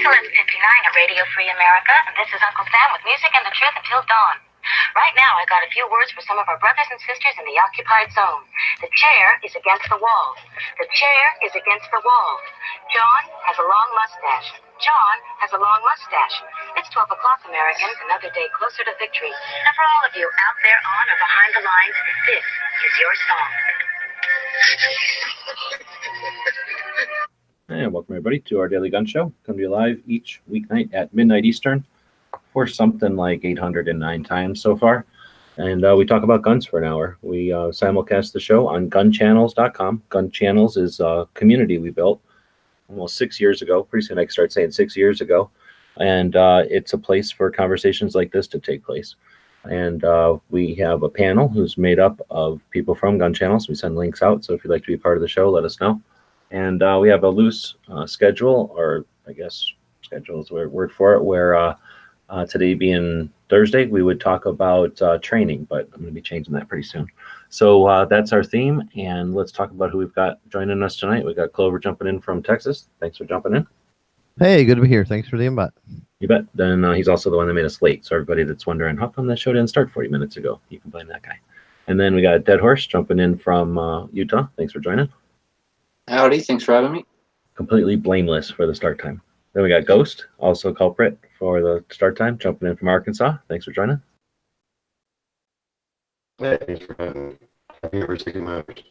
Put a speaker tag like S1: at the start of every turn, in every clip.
S1: 11:59 at Radio Free America, and this is Uncle Sam with music and the truth until dawn. Right now, I got a few words for some of our brothers and sisters in the occupied zone. The chair is against the wall. The chair is against the wall. John has a long mustache. John has a long mustache. It's 12 o'clock, Americans, another day closer to victory. And for all of you out there on or behind the lines, this is your song.
S2: And welcome everybody to our Daily Gun Show. Come to you live each weeknight at midnight Eastern for something like 809 times so far. And we talk about guns for an hour. We simulcast the show on gunchannels.com. Gun Channels is a community we built almost 6 years ago. Pretty soon I can start saying 6 years ago. And it's a place for conversations like this to take place. And we have a panel who's made up of people from Gun Channels. We send links out. So if you'd like to be part of the show, let us know. And we have a loose schedule, or I guess schedule is the word for it, where today being Thursday, we would talk about training, but I'm going to be changing that pretty soon. So that's our theme, and let's talk about who we've got joining us tonight. We've got Clover jumping in from Texas. Thanks for jumping in.
S3: Hey, good to be here. Thanks for the invite.
S2: You bet. Then he's also the one that made us late. So everybody that's wondering, how come that show didn't start 40 minutes ago? You can blame that guy. And then we got Dead Horse jumping in from Utah. Thanks for joining.
S4: Howdy, thanks for having me.
S2: Completely blameless for the start time. Then we got Ghost, also culprit for the start time, jumping in from Arkansas. Thanks for joining.
S5: Hey, thanks for having me. Happy every second matters.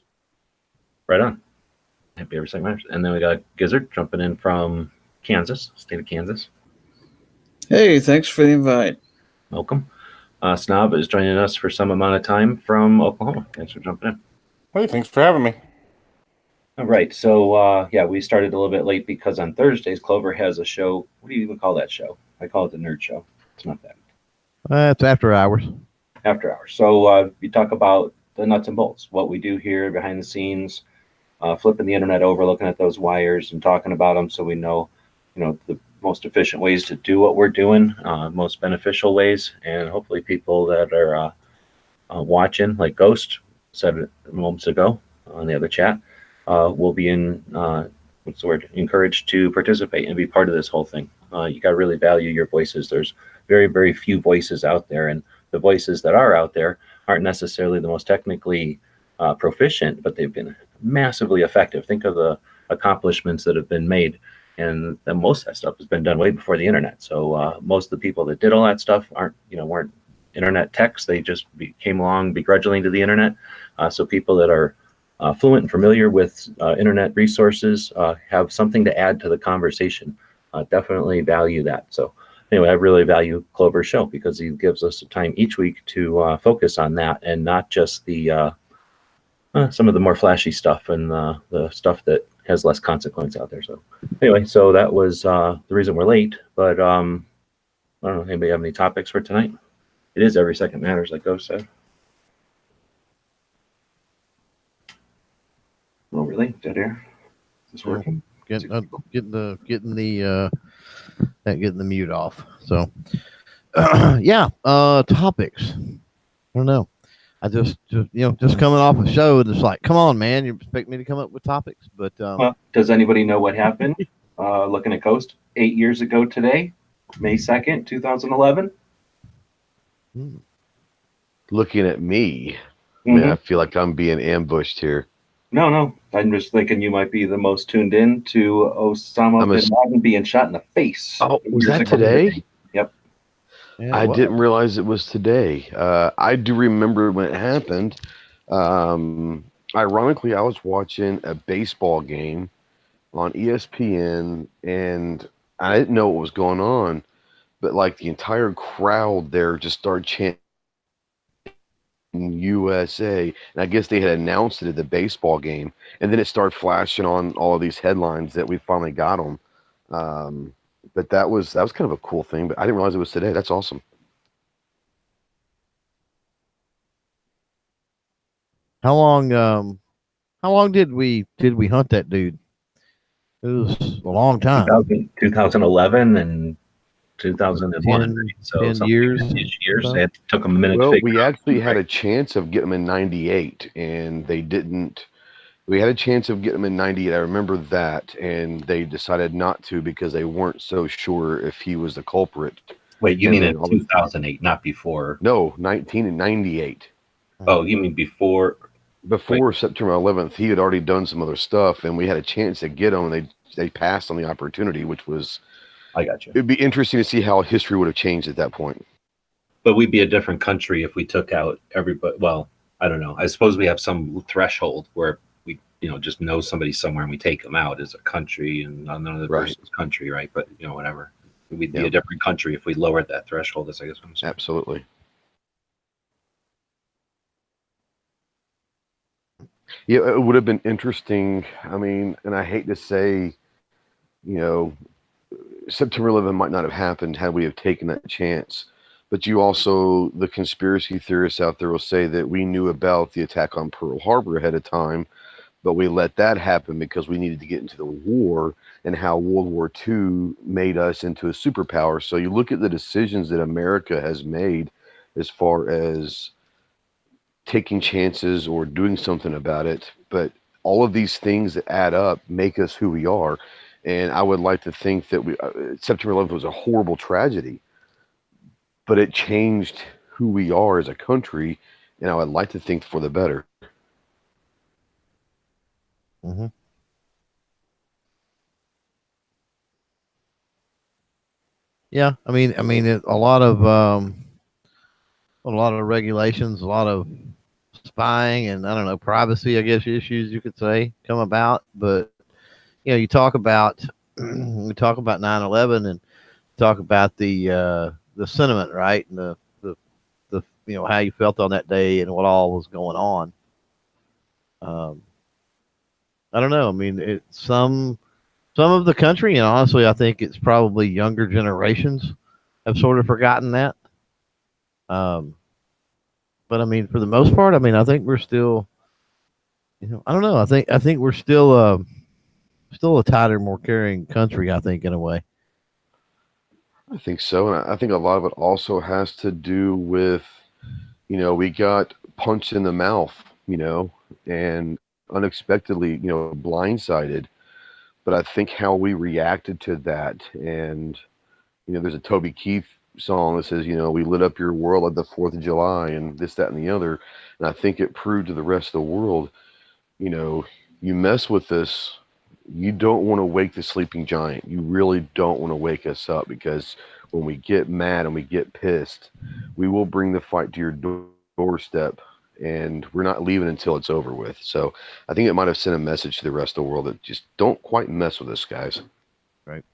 S2: Right on. Happy every second matters. And then we got Gizzard jumping in from Kansas, state of Kansas.
S6: Hey, thanks for the invite.
S2: Welcome. Snob is joining us for some amount of time from Oklahoma. Thanks for jumping in.
S7: Hey, thanks for having me.
S2: All right, so yeah, we started a little bit late because on Thursdays, Clover has a show. What do you even call that show? I call it the Nerd Show. It's not that.
S3: It's after hours.
S2: After hours. So we talk about the nuts and bolts, what we do here behind the scenes, flipping the internet over, looking at those wires and talking about them, so we know, the most efficient ways to do what we're doing, most beneficial ways, and hopefully people that are watching, like Ghost said moments ago on the other chat, will be encouraged to participate and be part of this whole thing. You got to really value your voices. There's very, very few voices out there, and the voices that are out there aren't necessarily the most technically proficient, but they've been massively effective. Think of the accomplishments that have been made, and then most of that stuff has been done way before the internet. So most of the people that did all that stuff weren't internet techs. They just came along begrudgingly to the internet. So people that are fluent and familiar with internet resources, have something to add to the conversation. Definitely value that. So anyway, I really value Clover's show because he gives us some time each week to focus on that and not just the some of the more flashy stuff and the stuff that has less consequence out there. So anyway, so that was the reason we're late. But I don't know, anybody have any topics for tonight? It is every second matters, like Ghost said. Oh, really? Dead air? Is this working?
S3: Getting the mute off. So yeah, topics. I don't know. I just coming off a show, and it's like, come on, man, you expect me to come up with topics? But
S2: does anybody know what happened? Looking at Ghost 8 years ago today, May 2nd, 2011.
S5: Looking at me, man, I feel like I'm being ambushed here.
S2: No. I'm just thinking you might be the most tuned in to Osama bin Laden being shot in the face.
S5: Oh, was that today?
S2: Yep.
S3: yeah,
S5: I didn't realize it was today. I do remember when it happened. Ironically, I was watching a baseball game on ESPN, and I didn't know what was going on, but like the entire crowd there just started chanting USA, and I guess they had announced it at the baseball game, and then it started flashing on all of these headlines that we finally got them. But that was kind of a cool thing, but I didn't realize it was today. That's awesome.
S3: how long did we hunt that dude? It was a long time.
S2: 2011 and 2001. So
S3: 10 years.
S2: It took them a minute
S5: Well,
S2: to figure
S5: we
S2: out.
S5: actually had a chance of getting them in 98, and they didn't We had a chance of getting him in '98. I remember that, and they decided not to because they weren't so sure if he was the culprit.
S2: Wait, you
S5: And
S2: mean
S5: then
S2: in
S5: all of a-
S2: 2008, not before?
S5: No, 1998.
S2: Oh, you mean before?
S5: Before September 11th, he had already done some other stuff, and we had a chance to get him, and they passed on the opportunity, which was
S2: I got you.
S5: it'd be interesting to see how history would have changed at that point.
S2: But we'd be a different country if we took out everybody. Well, I don't know. I suppose we have some threshold where we, just know somebody somewhere and we take them out as a country and another
S5: Right.
S2: person's country, right? But whatever. We'd be
S5: Yeah.
S2: a different country if we lowered that threshold. That's I guess what I'm saying.
S5: Absolutely. Yeah, it would have been interesting. I mean, and I hate to say, September 11 might not have happened had we have taken that chance. But you also, the conspiracy theorists out there will say that we knew about the attack on Pearl Harbor ahead of time, but we let that happen because we needed to get into the war, and how World War II made us into a superpower. So you look at the decisions that America has made as far as taking chances or doing something about it, but all of these things that add up make us who we are. And I would like to think that September 11th was a horrible tragedy, but it changed who we are as a country, and I would like to think for the better.
S3: Mm-hmm. Yeah, I mean, a lot of regulations, a lot of spying, and I don't know, privacy, I guess, issues you could say come about. But you talk about we talk about 9/11 and talk about the sentiment, right, and the how you felt on that day and what all was going on. I don't know. I mean, some of the country, and honestly, I think it's probably younger generations have sort of forgotten that. But I mean, for the most part, I mean, I think we're still, I don't know. I think we're still a tighter, more caring country. I think in a way.
S5: I think so, and I think a lot of it also has to do with, we got punched in the mouth, and unexpectedly, blindsided. But I think how we reacted to that, and there's a Toby Keith song that says, we lit up your world like the 4th of July, and this, that, and the other. And I think it proved to the rest of the world, you mess with this, you don't want to wake the sleeping giant. You really don't want to wake us up, because when we get mad and we get pissed, we will bring the fight to your doorstep, and we're not leaving until it's over with. So I think it might have sent a message to the rest of the world that just don't quite mess with us, guys.
S3: Right.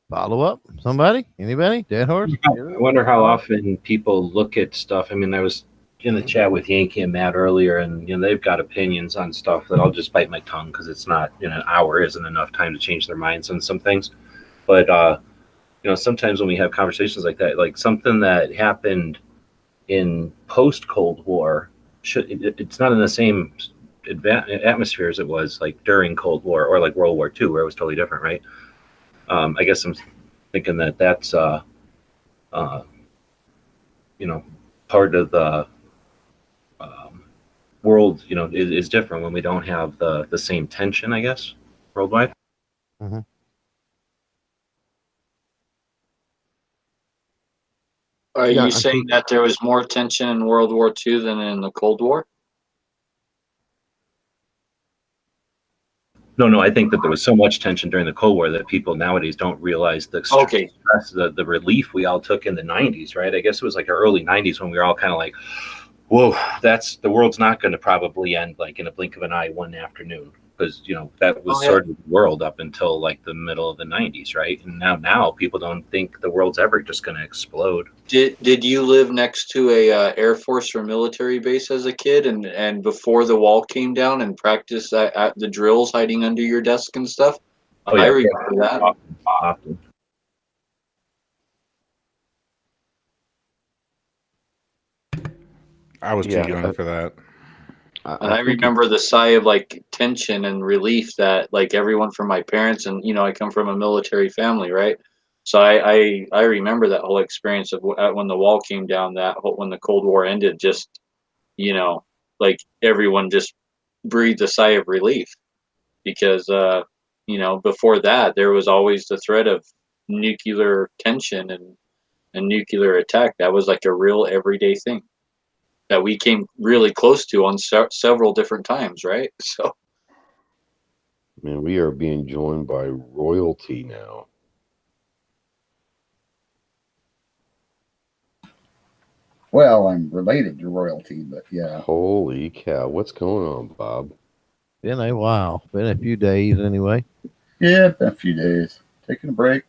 S3: Follow up? Somebody? Anybody? Dead horse?
S2: I wonder how often people look at stuff. I mean, I was in the chat with Yankee and Matt earlier, and they've got opinions on stuff that I'll just bite my tongue because it's not an hour isn't enough time to change their minds on some things. But sometimes when we have conversations like that, like something that happened in post Cold War, it's not in the same atmosphere as it was like during Cold War or like World War II, where it was totally different, right? I guess I'm thinking that's part of the world, is different when we don't have the same tension, I guess, worldwide.
S3: Mm-hmm.
S4: Are you saying that there was more tension in World War II than in the Cold War?
S2: No, I think that there was so much tension during the Cold War that people nowadays don't realize the stress, the relief we all took in the 90s, right? I guess it was like our early 90s when we were all kind of like, whoa, the world's not going to probably end like in a blink of an eye one afternoon, because that was sort of the world up until like the middle of the 90s, right? And now people don't think the world's ever just going to explode.
S4: Did you live next to a Air Force or military base as a kid, and before the wall came down, and practice at the drills hiding under your desk and stuff?
S2: Oh yeah,
S4: I remember that.
S2: Often.
S7: I was too young for that.
S4: And I remember the sigh of like tension and relief that like everyone from my parents, and I come from a military family, right? So I remember that whole experience of when the wall came down, when the Cold War ended, just, like everyone just breathed a sigh of relief because, before that, there was always the threat of nuclear tension and nuclear attack. That was like a real everyday thing that we came really close to on several different times, right? So,
S5: Man, we are being joined by royalty now.
S7: Well, I'm related to royalty, but yeah.
S5: Holy cow. What's going on, Bob?
S3: Been a while. Been a few days anyway.
S7: Yeah, been a few days. Taking a break.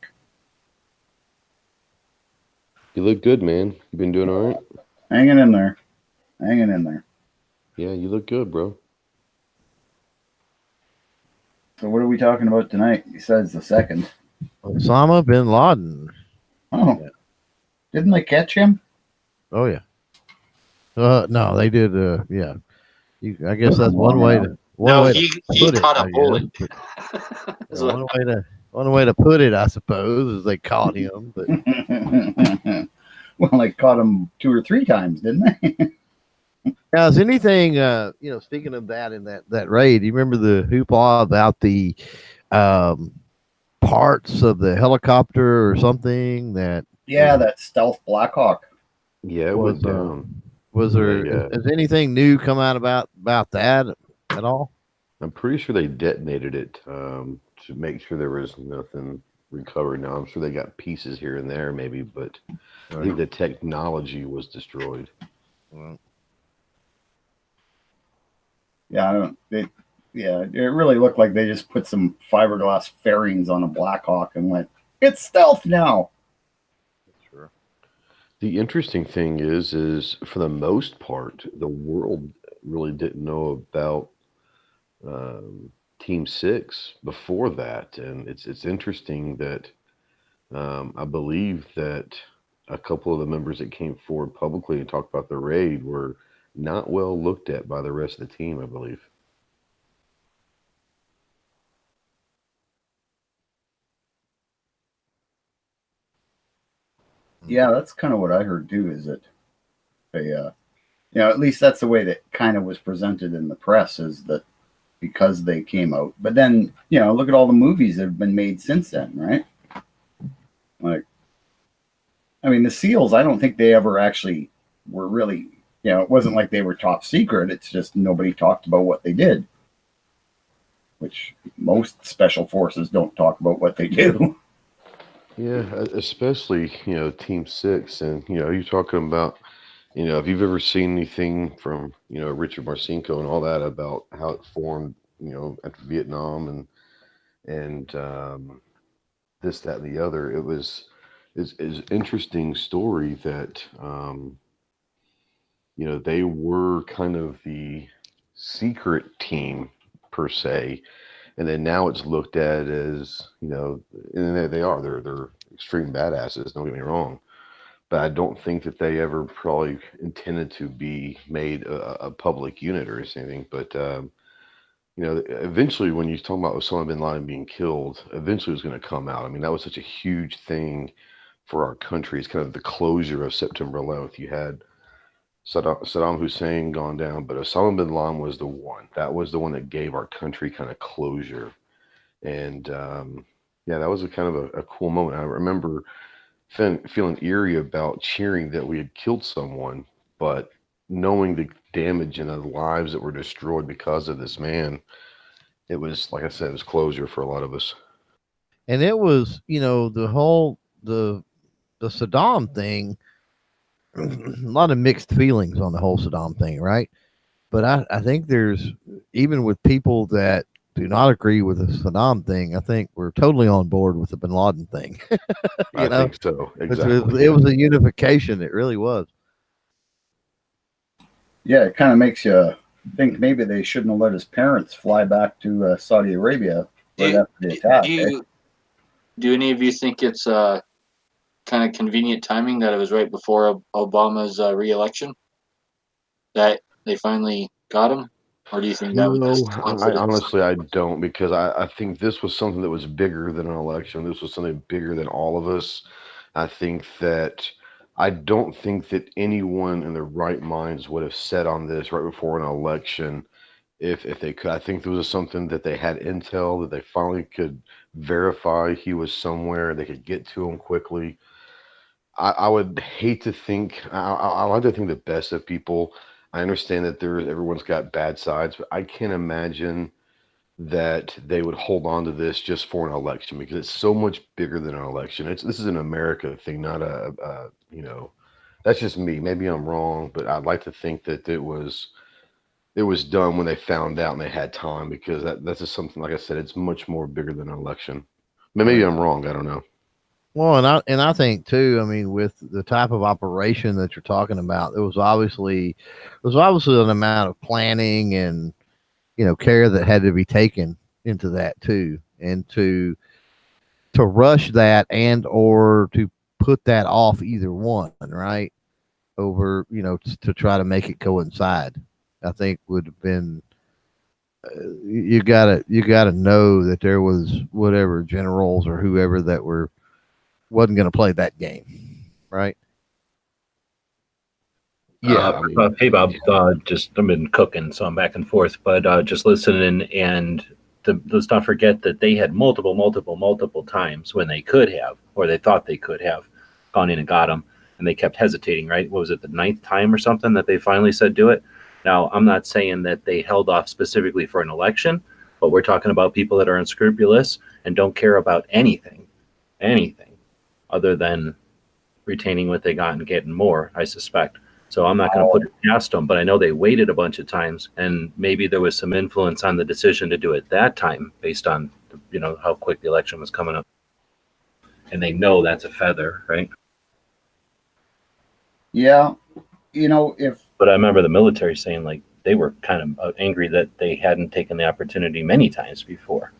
S5: You look good, man. You been doing all right?
S7: Hanging in there. Hanging in there.
S5: Yeah, you look good, bro.
S7: So what are we talking about tonight besides the second?
S3: Osama bin Laden.
S7: Oh,
S3: Yeah.
S7: Didn't they catch him?
S3: Oh yeah. No, they did. Yeah. I guess that's one way to.
S4: he caught a bullet.
S3: One way to put it, I suppose, is they caught him. But
S7: Well, they caught him 2 or 3 times, didn't they?
S3: now, is anything? Speaking of that in that raid, you remember the hoopla about the parts of the helicopter or something that?
S7: Yeah, that stealth Blackhawk.
S5: Yeah, it went down.
S3: Was there?
S5: Yeah.
S3: Has anything new come out about that at all?
S5: I'm pretty sure they detonated it to make sure there was nothing recovered. Now, I'm sure they got pieces here and there, maybe, but I think the technology was destroyed.
S7: Yeah, it really looked like they just put some fiberglass fairings on a Blackhawk and went, it's stealth now.
S3: Sure.
S5: The interesting thing is for the most part, the world really didn't know about Team 6 before that, and it's interesting that I believe that a couple of the members that came forward publicly and talked about the raid were not well looked at by the rest of the team, I believe.
S7: Yeah, that's kind of what I heard too, is that they, at least that's the way that kind of was presented in the press, is that because they came out. But then, look at all the movies that have been made since then, right? Like, I mean, the SEALs, I don't think they ever actually were really, it wasn't like they were top secret. It's just nobody talked about what they did, which most special forces don't talk about what they do.
S5: Yeah, especially, Team 6. And, you're talking about, if you've ever seen anything from, Richard Marcinko and all that about how it formed, after Vietnam and this, that, and the other, it's interesting story that, they were kind of the secret team per se. And then now it's looked at as, and they're extreme badasses, don't get me wrong. But I don't think that they ever probably intended to be made a public unit or anything. But, eventually when you talk about Osama bin Laden being killed, eventually it was going to come out. I mean, that was such a huge thing for our country. It's kind of the closure of September 11th. You had Saddam Hussein gone down, but Osama bin Laden was the one. That was the one that gave our country kind of closure. And that was a kind of a cool moment. I remember feeling eerie about cheering that we had killed someone, but knowing the damage and the lives that were destroyed because of this man, it was, like I said, it was closure for a lot of us.
S3: And it was, the whole the Saddam thing. A lot of mixed feelings on the whole Saddam thing, right? But I think there's, even with people that do not agree with the Saddam thing, I think we're totally on board with the bin Laden thing.
S5: I think so. Exactly.
S3: It was a unification. It really was.
S7: Yeah, it kind of makes you think maybe they shouldn't have let his parents fly back to Saudi Arabia right after the attack.
S4: Do any of you think it's kind of convenient timing that it was right before Obama's re-election that they finally got him? Or do you think that was
S5: No,
S4: just
S5: I
S4: coincidence?
S5: honestly I don't, because I think this was something that was bigger than an election. This was something bigger than all of us. I don't think that anyone in their right minds would have set on this right before an election if they could. I think there was something that they had intel that they finally could verify he was somewhere. They could get to him quickly. I would hate to think. I like to think the best of people. I understand that everyone's got bad sides, but I can't imagine that they would hold on to this just for an election, because it's so much bigger than an election. This is an America thing, not that's just me. Maybe I'm wrong, but I'd like to think that it was done when they found out and they had time, because that's just something, like I said, it's much more bigger than an election. But maybe I'm wrong. I don't know.
S3: Well, and I think too. I mean, with the type of operation that you're talking about, there was obviously an amount of planning and care that had to be taken into that too, and to rush that and or to put that off, either one, right, over to try to make it coincide, I think would have been. You gotta know that there was whatever generals or whoever that wasn't going to play that game, right?
S5: Yeah, I mean,
S2: Hey Bob, just I've been cooking, so I'm back and forth, but just listening, and let's not forget that they had multiple times when they could have, or they thought they could have, gone in and got him, and they kept hesitating. Right? What was it, the ninth time or something that they finally said do it? Now, I'm not saying that they held off specifically for an election, but we're talking about people that are unscrupulous and don't care about anything, other than retaining what they got and getting more, I suspect. So I'm not going to put it past them, but I know they waited a bunch of times, and maybe there was some influence on the decision to do it that time based on how quick the election was coming up, and they know that's a feather, right?
S7: Yeah, if
S2: But I remember the military saying like they were kind of angry that they hadn't taken the opportunity many times before.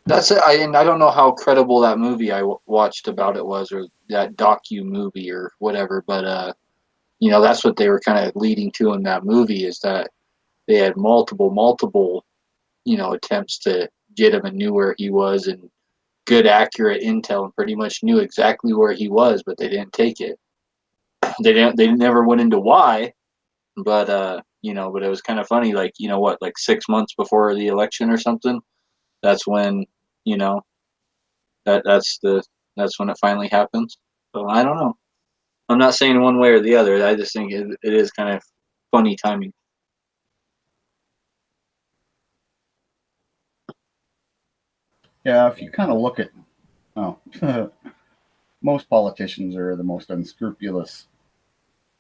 S4: That's it. And I don't know how credible that movie I watched about it was, or that docu movie or whatever. But that's what they were kind of leading to in that movie, is that they had multiple, attempts to get him and knew where he was, and good, accurate intel, and pretty much knew exactly where he was, but they didn't take it. They never went into why, but but it was kind of funny, like, like 6 months before the election or something. That's when, you know, that's when it finally happens. So I don't know. I'm not saying one way or the other. I just think it is kind of funny timing.
S7: Yeah, if you kind of look at, most politicians are the most unscrupulous,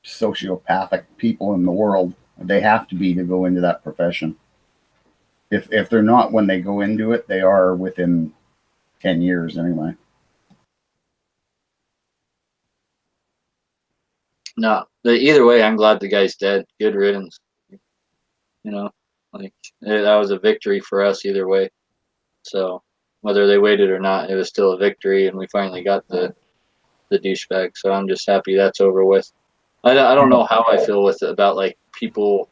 S7: sociopathic people in the world. They have to be to go into that profession. If they're not when they go into it, they are within 10 years anyway.
S4: No, either way, I'm glad the guy's dead. Good riddance. That was a victory for us either way. So whether they waited or not, it was still a victory, and we finally got the douchebag. So I'm just happy that's over with. I don't know how I feel with it, about like people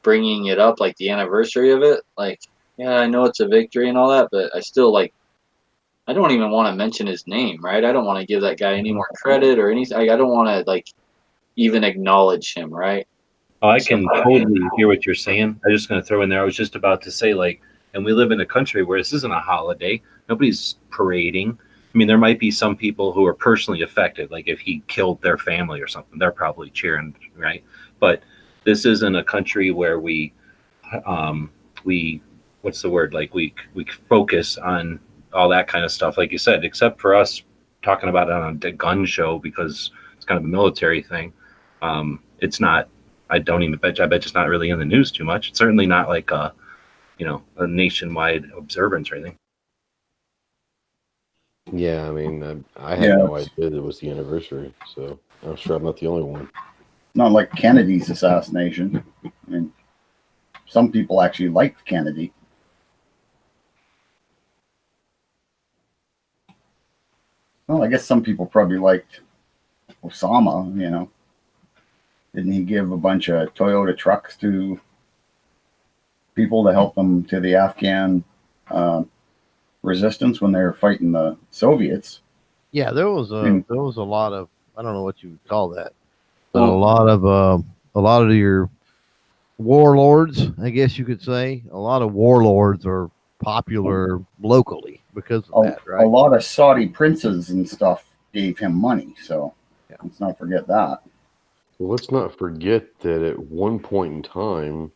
S4: bringing it up, like the anniversary of it. Like, yeah, I know it's a victory and all that, but I still I don't even want to mention his name, right? I don't want to give that guy any more credit or anything. I don't want to even acknowledge him, right?
S2: Oh, I can totally hear what you're saying. I'm just going to throw in there. I was just about to say, and we live in a country where this isn't a holiday. Nobody's parading. I mean, there might be some people who are personally affected, like if he killed their family or something, they're probably cheering, right? But this isn't a country where we what's the word? Like we focus on all that kind of stuff, like you said, except for us talking about it on a gun show because it's kind of a military thing. It's not. I don't even bet. I bet it's not really in the news too much. It's certainly not like a nationwide observance or anything.
S5: Yeah, I mean, I had no idea it was the anniversary, so I'm sure I'm not the only one.
S7: Not like Kennedy's assassination. I mean, some people actually liked Kennedy. Well, I guess some people probably liked Osama, Didn't he give a bunch of Toyota trucks to people to help them to the Afghan resistance when they were fighting the Soviets.
S3: Yeah, there was
S7: Hmm.
S3: a lot of, I don't know what you would call that, but a lot of your warlords, I guess you could say, a lot of warlords are popular locally because of that,
S7: A
S3: right?
S7: lot of Saudi princes and stuff gave him money, so
S3: Yeah.
S7: let's not forget that.
S5: Well, let's not forget that at one point in time,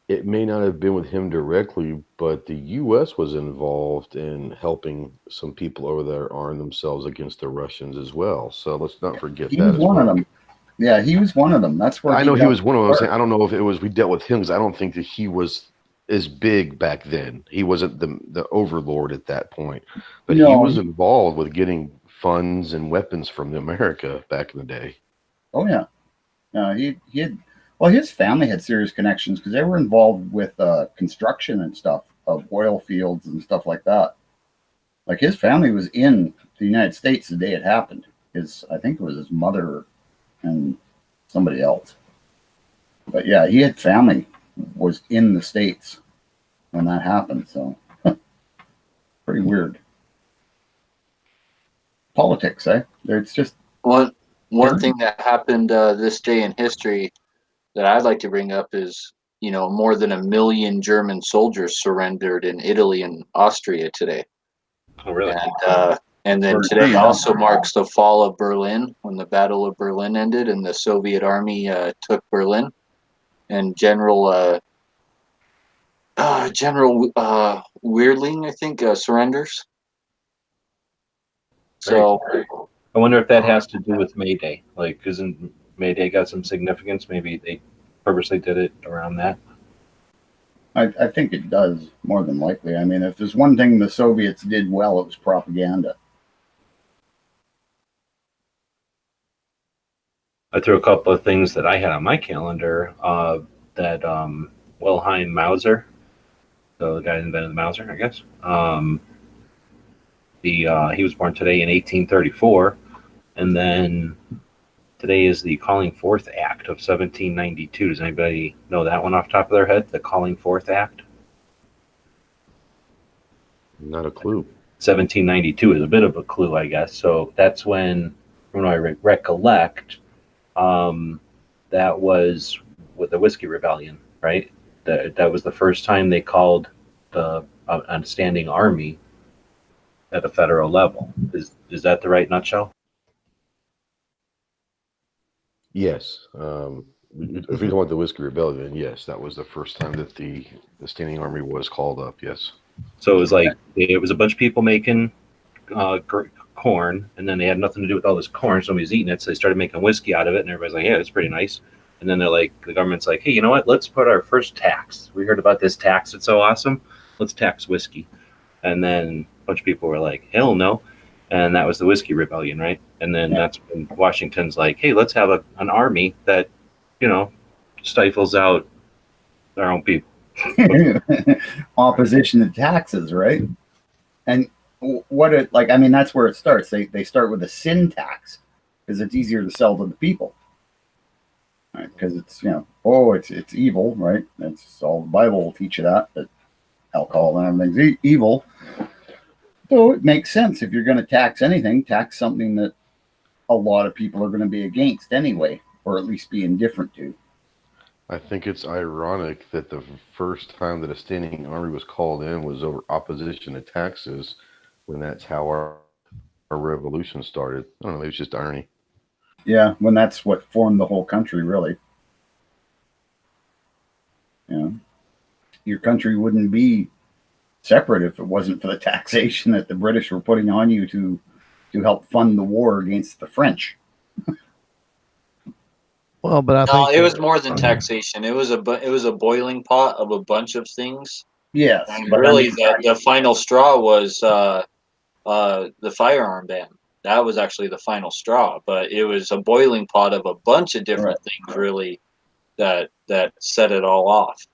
S5: it may not have been with him directly, but the U.S. was involved in helping some people over there arm themselves against the Russians as well. So let's not forget
S7: He
S5: that
S7: was
S5: as
S7: one of
S5: well.
S7: them. Yeah, he was one of them. That's where
S5: I know he
S7: got
S5: was one of them. I'm saying
S7: started.
S5: I don't know if it was we dealt with him because I don't think that he was as big back then. He wasn't the overlord at that point, but he
S7: No,
S5: was involved with getting funds and weapons from America back in the day.
S7: oh yeah, he had. Well, his family had serious connections because they were involved with construction and stuff of oil fields and stuff like that. Like his family was in the United States the day it happened. I think it was his mother and somebody else. But yeah, he had family was in the States when that happened. So pretty weird. Politics, eh? It's just
S4: One
S7: dirty.
S4: thing that happened this day in history that I'd like to bring up is, more than 1 million German soldiers surrendered in Italy and Austria today.
S2: Oh, really?
S4: And then
S7: Very
S4: today
S7: true.
S4: also marks the fall of Berlin, when the Battle of Berlin ended and the Soviet army took Berlin, and General Weirdling, I think, surrenders. So
S2: I wonder if that has to do with May Day. Like, isn't May Day got some significance? Maybe they purposely did it around that.
S7: I think it does, more than likely. I mean, if there's one thing the Soviets did well, it was propaganda.
S2: I threw a couple of things that I had on my calendar. That Wilhelm Mauser, so the guy who invented the Mauser, I guess. He was born today in 1834, and then today is the Calling Forth Act of 1792. Does anybody know that one off the top of their head? The Calling Forth Act.
S5: Not a clue.
S2: 1792 is a bit of a clue, I guess. So that's when I recollect, that was with the Whiskey Rebellion, right? That was the first time they called a standing army at a federal level. Is that the right nutshell?
S5: Yes. If you don't want the Whiskey Rebellion, yes, that was the first time that the standing army was called up. Yes.
S2: So it was like it was a bunch of people making corn, and then they had nothing to do with all this corn. Somebody's eating it, so they started making whiskey out of it, and everybody's like, "Yeah, it's pretty nice." And then they're like, the government's like, "Hey, you know what? Let's put our first tax. We heard about this tax. It's so awesome. Let's tax whiskey." And then a bunch of people were like, "Hell no!" And that was the Whiskey Rebellion, right? And then that's when Washington's like, "Hey, let's have an army that, stifles out our own people."
S7: Opposition to taxes, right? And I mean, that's where it starts. They start with a sin tax because it's easier to sell to the people, right? Because it's it's evil, right? That's all the Bible will teach you that alcohol and everything's evil. So it makes sense if you're going to tax anything, tax something that a lot of people are going to be against anyway, or at least be indifferent to.
S5: I think it's ironic that the first time that a standing army was called in was over opposition to taxes, when that's how our revolution started. I don't know, maybe it's just irony.
S7: Yeah, when that's what formed the whole country, really. Your country wouldn't be separate if it wasn't for the taxation that the British were putting on you to help fund the war against the French.
S3: Well, but I
S4: no,
S3: think
S4: it was more than taxation. It was a boiling pot of a bunch of things.
S7: Yes,
S4: And
S7: but
S4: really, the final straw was the firearm ban. That was actually the final straw, but it was a boiling pot of a bunch of different things, really, that set it all off.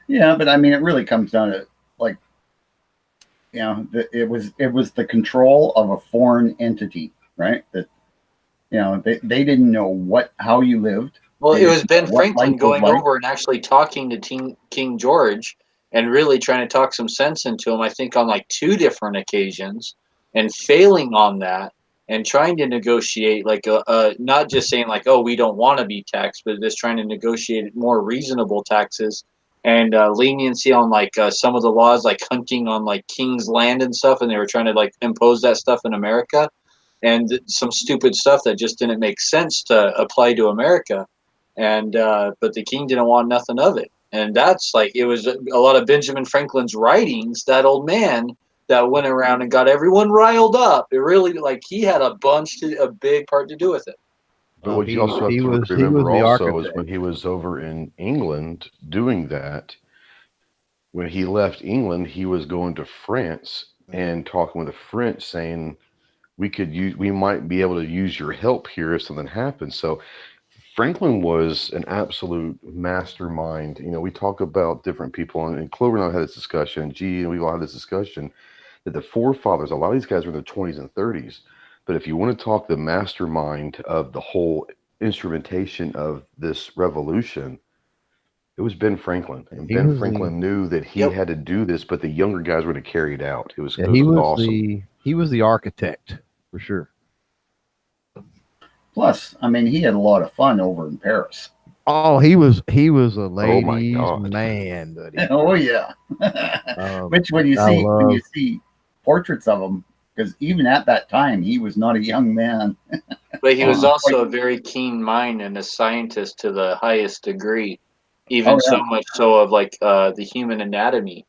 S7: Yeah, but I mean, it really comes down to it was the control of a foreign entity, right? That they didn't know how you lived,
S4: Well, it was Ben
S7: What
S4: Franklin
S7: life was
S4: going
S7: like.
S4: over and actually talking to King George and really trying to talk some sense into him, I think, on like 2 different occasions and failing on that and trying to negotiate, like, not just saying, like, oh, we don't want to be taxed, but just trying to negotiate more reasonable taxes and leniency on, like, some of the laws, like hunting on, like, king's land and stuff. And they were trying to, like, impose that stuff in America and some stupid stuff that just didn't make sense to apply to America. And but the king didn't want nothing of it, and that's like it was a lot of Benjamin Franklin's writings, that old man that went around and got everyone riled up. It really, like, he had a big part to do with it.
S5: But what you also have
S3: he
S5: to
S3: was
S5: remember
S3: the
S5: also is
S3: architect.
S5: when he was over in England doing that, when he left England, he was going to France and talking with the French, saying we might be able to use your help here if something happens. So Franklin was an absolute mastermind. You know, we talk about different people, and Clover and I had this discussion, and we've all had this discussion, that the forefathers, a lot of these guys were in their 20s and 30s. But if you want to talk the mastermind of the whole instrumentation of this revolution, it was Ben Franklin. And
S3: He
S5: Ben
S3: was
S5: Franklin knew that he
S4: Yep.
S5: had to do this, but the younger guys were to carry it out. It was
S3: he was
S5: awesome.
S3: he was the architect for sure.
S7: Plus, I mean, he had a lot of fun over in Paris.
S3: Oh, he was a
S5: Oh my
S3: ladies'
S5: God.
S3: man, buddy.
S7: Oh yeah. Which when you see portraits of him, because even at that time he was not a young man.
S4: But he was also a very keen mind and a scientist to the highest degree, even so much so of like the human anatomy.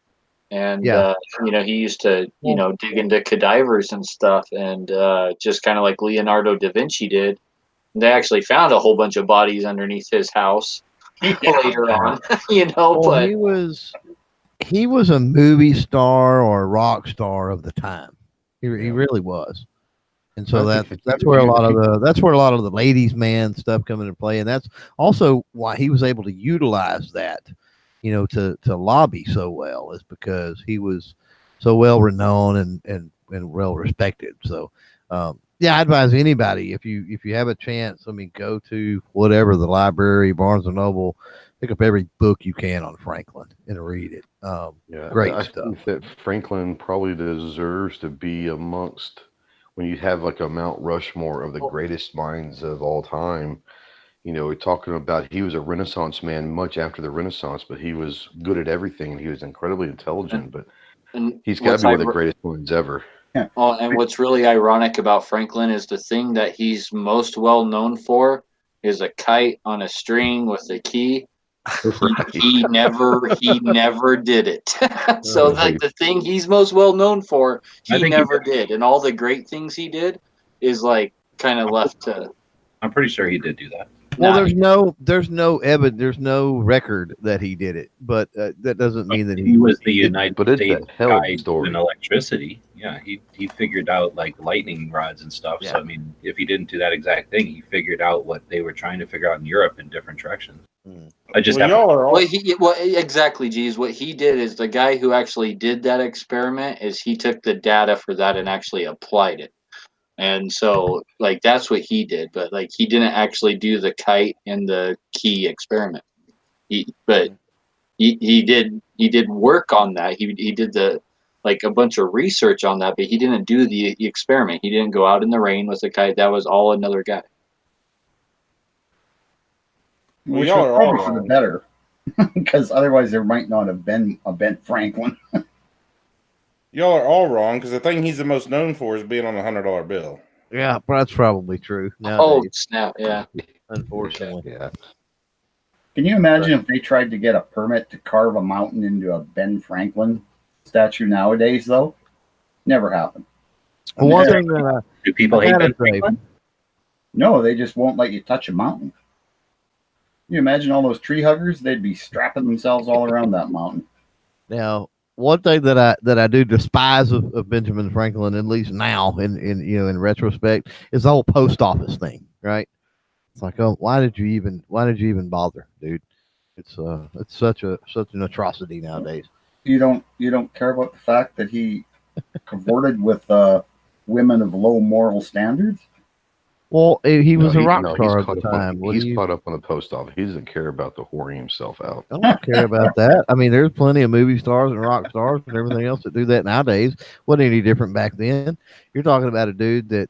S4: And you know, he used to dig into cadavers and stuff, and just kind of like Leonardo da Vinci did. They actually found a whole bunch of bodies underneath his house later on, you know.
S3: Well,
S4: but
S3: he was a movie star or a rock star of the time. He really was. And so that's where a lot of the ladies' man stuff come into play, and that's also why he was able to utilize that, you know, to lobby so well, is because he was so well renowned and well respected. So yeah, I advise anybody, if you have a chance, I mean, go to whatever, the library, Barnes and Noble, pick up every book you can on Franklin and read it. Great
S5: I
S3: stuff.
S5: think that Franklin probably deserves to be amongst, when you have like a Mount Rushmore of the greatest minds of all time. You know, we're talking about, he was a Renaissance man much after the Renaissance, but he was good at everything and he was incredibly intelligent. But he's got to be one of the greatest minds ever.
S4: Oh, and what's really ironic about Franklin is the thing that he's most well known for is a kite on a string with a key. He never did it. So like the thing he's most well known for, he never did. And all the great things he did is like kind of left to.
S2: I'm pretty sure he did do that.
S3: Well, there's no evidence, there's no record that he did it, but that doesn't mean that
S2: he was the United States guy
S5: story
S2: in electricity. Yeah, he figured out like lightning rods and stuff. Yeah. So I mean, if he didn't do that exact thing, he figured out what they were trying to figure out in Europe in different directions. I just
S4: exactly, geez. What he did is, the guy who actually did that experiment is he took the data for that and actually applied it. And so, like, that's what he did, but like he didn't actually do the kite and the key experiment. He did work on that. He did a bunch of research on that, but he didn't do the experiment. He didn't go out in the rain with the kite. That was all another guy.
S7: Which was probably for the better, because otherwise there might not have been a Ben Franklin.
S8: Y'all are all wrong, because the thing he's the most known for is being on the $100 bill.
S3: Yeah, that's probably true.
S4: Oh, snap! Yeah,
S3: unfortunately.
S5: Yeah.
S7: Can you imagine if they tried to get a permit to carve a mountain into a Ben Franklin statue nowadays? Though, never happened.
S3: Well, one thing that
S2: do people hate Ben Franklin?
S7: No, they just won't let you touch a mountain. Can you imagine all those tree huggers? They'd be strapping themselves all around that mountain.
S3: Now, one thing that I do despise of Benjamin Franklin, at least now in retrospect, is the whole post office thing, right? It's like, oh, why did you even bother, dude? It's such an atrocity nowadays.
S7: You don't care about the fact that he cavorted with women of low moral standards?
S3: Well, he was a
S5: No,
S3: rock
S5: no,
S3: star
S5: he's
S3: at the
S5: caught up
S3: time.
S5: on,
S3: What do
S5: he's
S3: you?
S5: caught up on the post office. He doesn't care about the whoring himself out.
S3: I don't care about that. I mean, there's plenty of movie stars and rock stars and everything else that do that nowadays. Wasn't any different back then. You're talking about a dude that,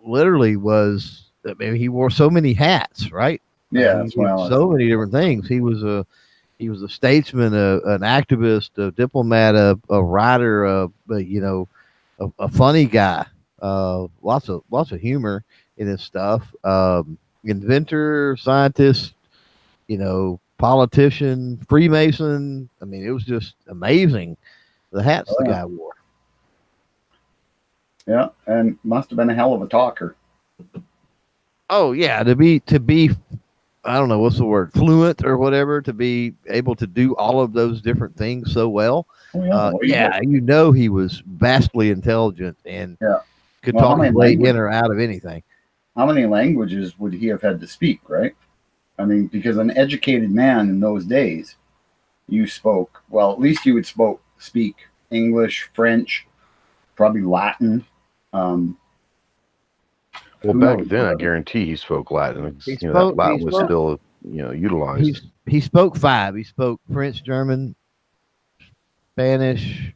S3: literally was. I mean, he wore so many hats, right?
S7: Yeah,
S3: He did so many different things. He was a statesman, an activist, a diplomat, a writer, a funny guy. Lots of humor in his stuff. Inventor, scientist, politician, Freemason. I mean, it was just amazing the hats the guy wore.
S7: Yeah, and must have been a hell of a talker.
S3: Oh yeah, to be I don't know what's the word, fluent or whatever, to be able to do all of those different things so well. He was vastly intelligent and could talk his way in or out of anything.
S7: How many languages would he have had to speak, right? I mean, because an educated man in those days, you spoke, well, at least you would speak English, French, probably Latin.
S5: Well, back then, I guarantee he spoke Latin. That Latin was still, utilized.
S3: He spoke 5. He spoke French, German, Spanish,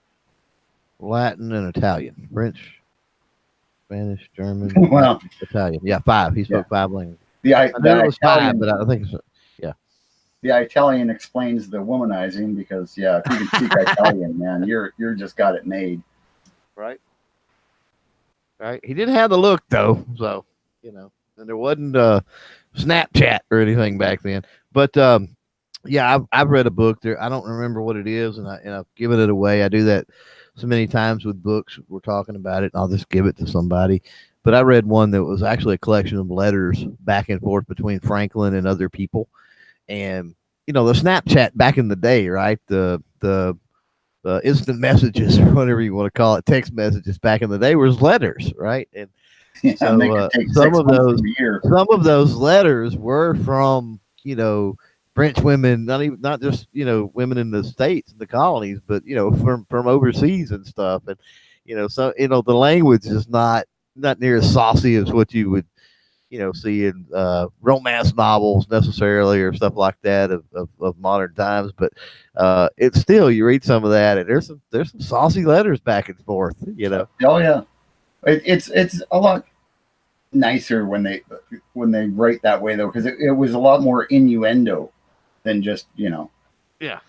S3: Latin, and Italian. French, Spanish, German, Italian. Yeah, 5. He spoke 5 languages. I know it was Italian, 5, but I think
S7: the Italian explains the womanizing because if you can speak Italian, man, you're just got it made.
S3: Right. Right. He didn't have the look though, so and there wasn't Snapchat or anything back then. But I've read a book there. I don't remember what it is, and I've given it away. I do that so many times with books. We're talking about it, and I'll just give it to somebody. But I read one that was actually a collection of letters back and forth between Franklin and other people. And the Snapchat back in the day, right? The instant messages or whatever you want to call it, text messages back in the day was letters, right? And so some of those letters were from French women, not just women in the States, the colonies, but from overseas and stuff. And the language is not near as saucy as what you would see in romance novels necessarily or stuff like that of modern times. But it's still, you read some of that and there's some saucy letters back and forth.
S7: Oh yeah, it's a lot nicer when they write that way though, because it was a lot more innuendo than just out there.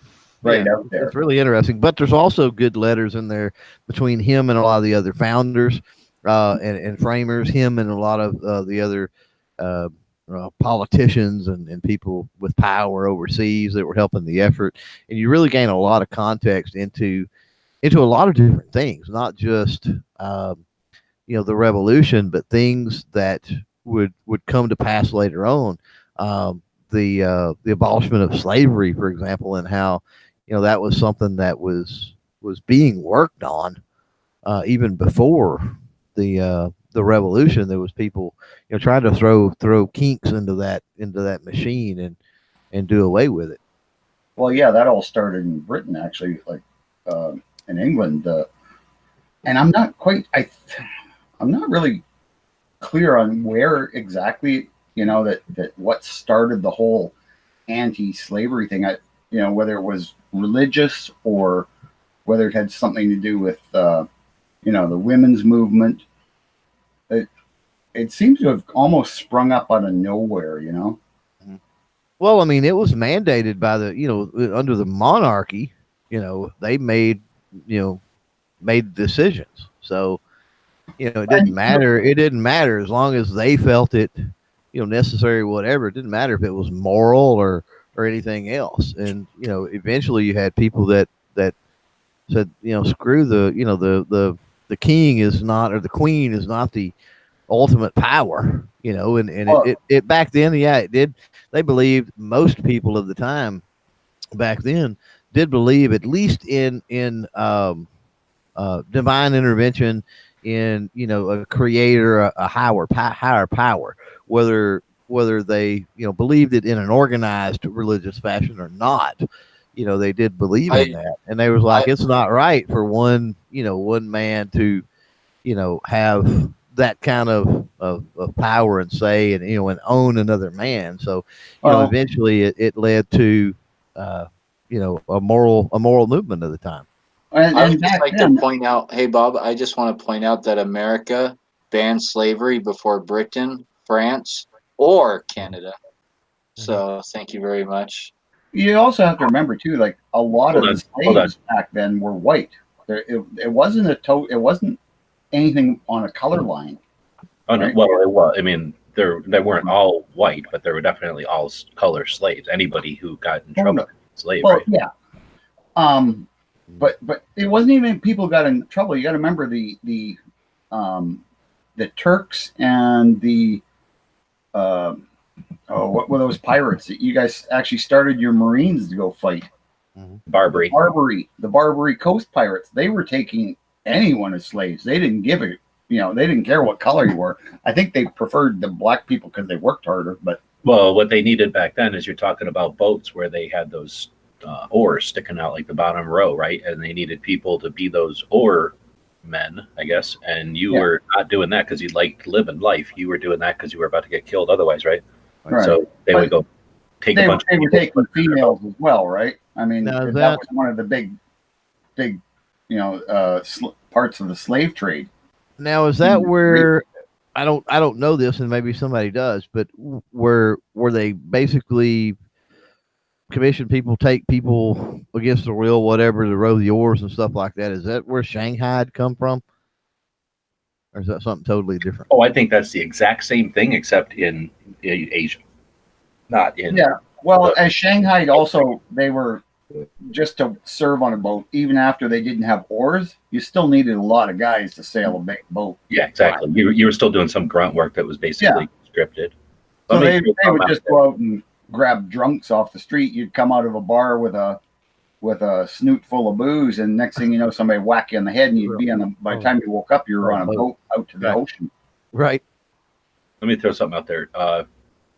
S3: It's really interesting. But there's also good letters in there between him and a lot of the other founders and framers, him and a lot of the other politicians and people with power overseas that were helping the effort. And you really gain a lot of context into a lot of different things, not just the revolution, but things that would come to pass later on. The abolishment of slavery, for example, and how that was something that was being worked on even before the revolution. There was people trying to throw kinks into that machine and do away with it.
S7: Well, yeah, that all started in Britain actually, like in England, and I'm not really clear on where exactly that what started the whole anti-slavery thing. Whether it was religious or whether it had something to do with the women's movement. It seems to have almost sprung up out of nowhere,
S3: Well, I mean, it was mandated by the under the monarchy. They made decisions. So it didn't matter. It didn't matter as long as they felt it necessary, whatever. It didn't matter if it was moral or anything else. And eventually you had people that said screw the king is not, or the queen is not the ultimate power, it back then, it did. They believed, most people of the time back then did believe, at least in divine intervention, in a creator, a higher power, whether they believed it in an organized religious fashion or not. They did believe in that, and they was like, it's not right for one man to have that kind of power and say, and and own another man. So
S7: Well,
S3: eventually it led to a moral movement at the time.
S7: and,
S4: I would
S7: and
S4: just
S7: back
S4: like
S7: then,
S4: to point out, hey Bob, I just want to point out that America banned slavery before Britain, France, or Canada. So thank you very much.
S7: you also have to remember too, like a lot
S2: Hold
S7: of
S2: on,
S7: the
S2: hold on.
S7: slaves back then were white. It wasn't it wasn't anything on a color line.
S2: Oh no,
S7: Right.
S2: well, it was. I mean, they weren't all white, but there were definitely all color slaves. Anybody who got in
S7: Oh,
S2: trouble,
S7: no.
S2: slave,
S7: Well,
S2: right?
S7: yeah. But it wasn't even people got in trouble. You got to remember the Turks and the what were those pirates that you guys actually started your Marines to go fight?
S2: Barbary.
S7: The Barbary Coast pirates. They were taking anyone as slaves. They didn't give it. They didn't care what color you were. I think they preferred the black people because they worked harder. But
S2: Well, what they needed back then is you're talking about boats where they had those oars sticking out like the bottom row, right? And they needed people to be those oar men, I guess. And you were not doing that because you liked living life. You were doing that because you were about to get killed otherwise, right?
S7: Right.
S2: So they would go take a bunch
S7: they
S2: of
S7: were
S2: people,
S7: taking females as well, right? I mean,
S3: Now,
S7: that was one of the big, parts of the slave trade.
S3: Now, is that where I don't know this, and maybe somebody does, but where they basically commission people, take people against their will, whatever, to row the oars and stuff like that? Is that where Shanghai had come from, or is that something totally different?
S2: Oh, I think that's the exact same thing, except in Asia, not in.
S7: Yeah. Well, as Shanghai also, they were just to serve on a boat, even after they didn't have oars, you still needed a lot of guys to sail a big boat.
S2: Yeah, exactly. You were still doing some grunt work that was basically scripted.
S7: So they would just go out and grab drunks off the street. You'd come out of a bar with a snoot full of booze, and next thing you know, somebody whack you in the head, and you'd be on by the time you woke up, you were on a boat out to the ocean.
S3: Right.
S2: Let me throw something out there.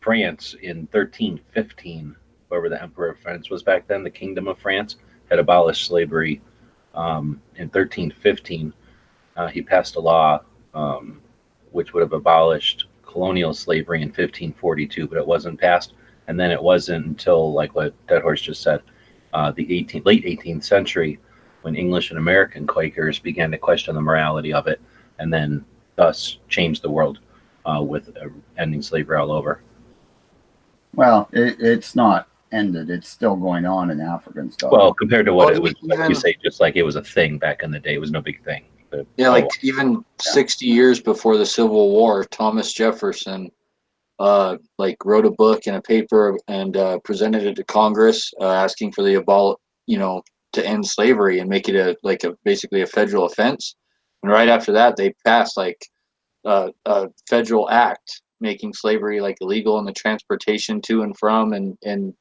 S2: France in 1315, whoever the Emperor of France was back then, the Kingdom of France, had abolished slavery in 1315. He passed a law which would have abolished colonial slavery in 1542, but it wasn't passed. And then it wasn't until, like what Dead Horse just said, the late 18th century, when English and American Quakers began to question the morality of it, and then thus changed the world with ending slavery all over.
S7: Well, it's not ended. It's still going on in Africa and stuff.
S2: Well, compared to what
S4: Well,
S2: it was, like you say, just like it was a thing back in the day, it was no big thing. But,
S4: Yeah, like even 60 years before the Civil War, Thomas Jefferson wrote a book and a paper and presented it to Congress asking for to end slavery and make it basically a federal offense. And right after that, they passed a federal act making slavery illegal, and the transportation to and from and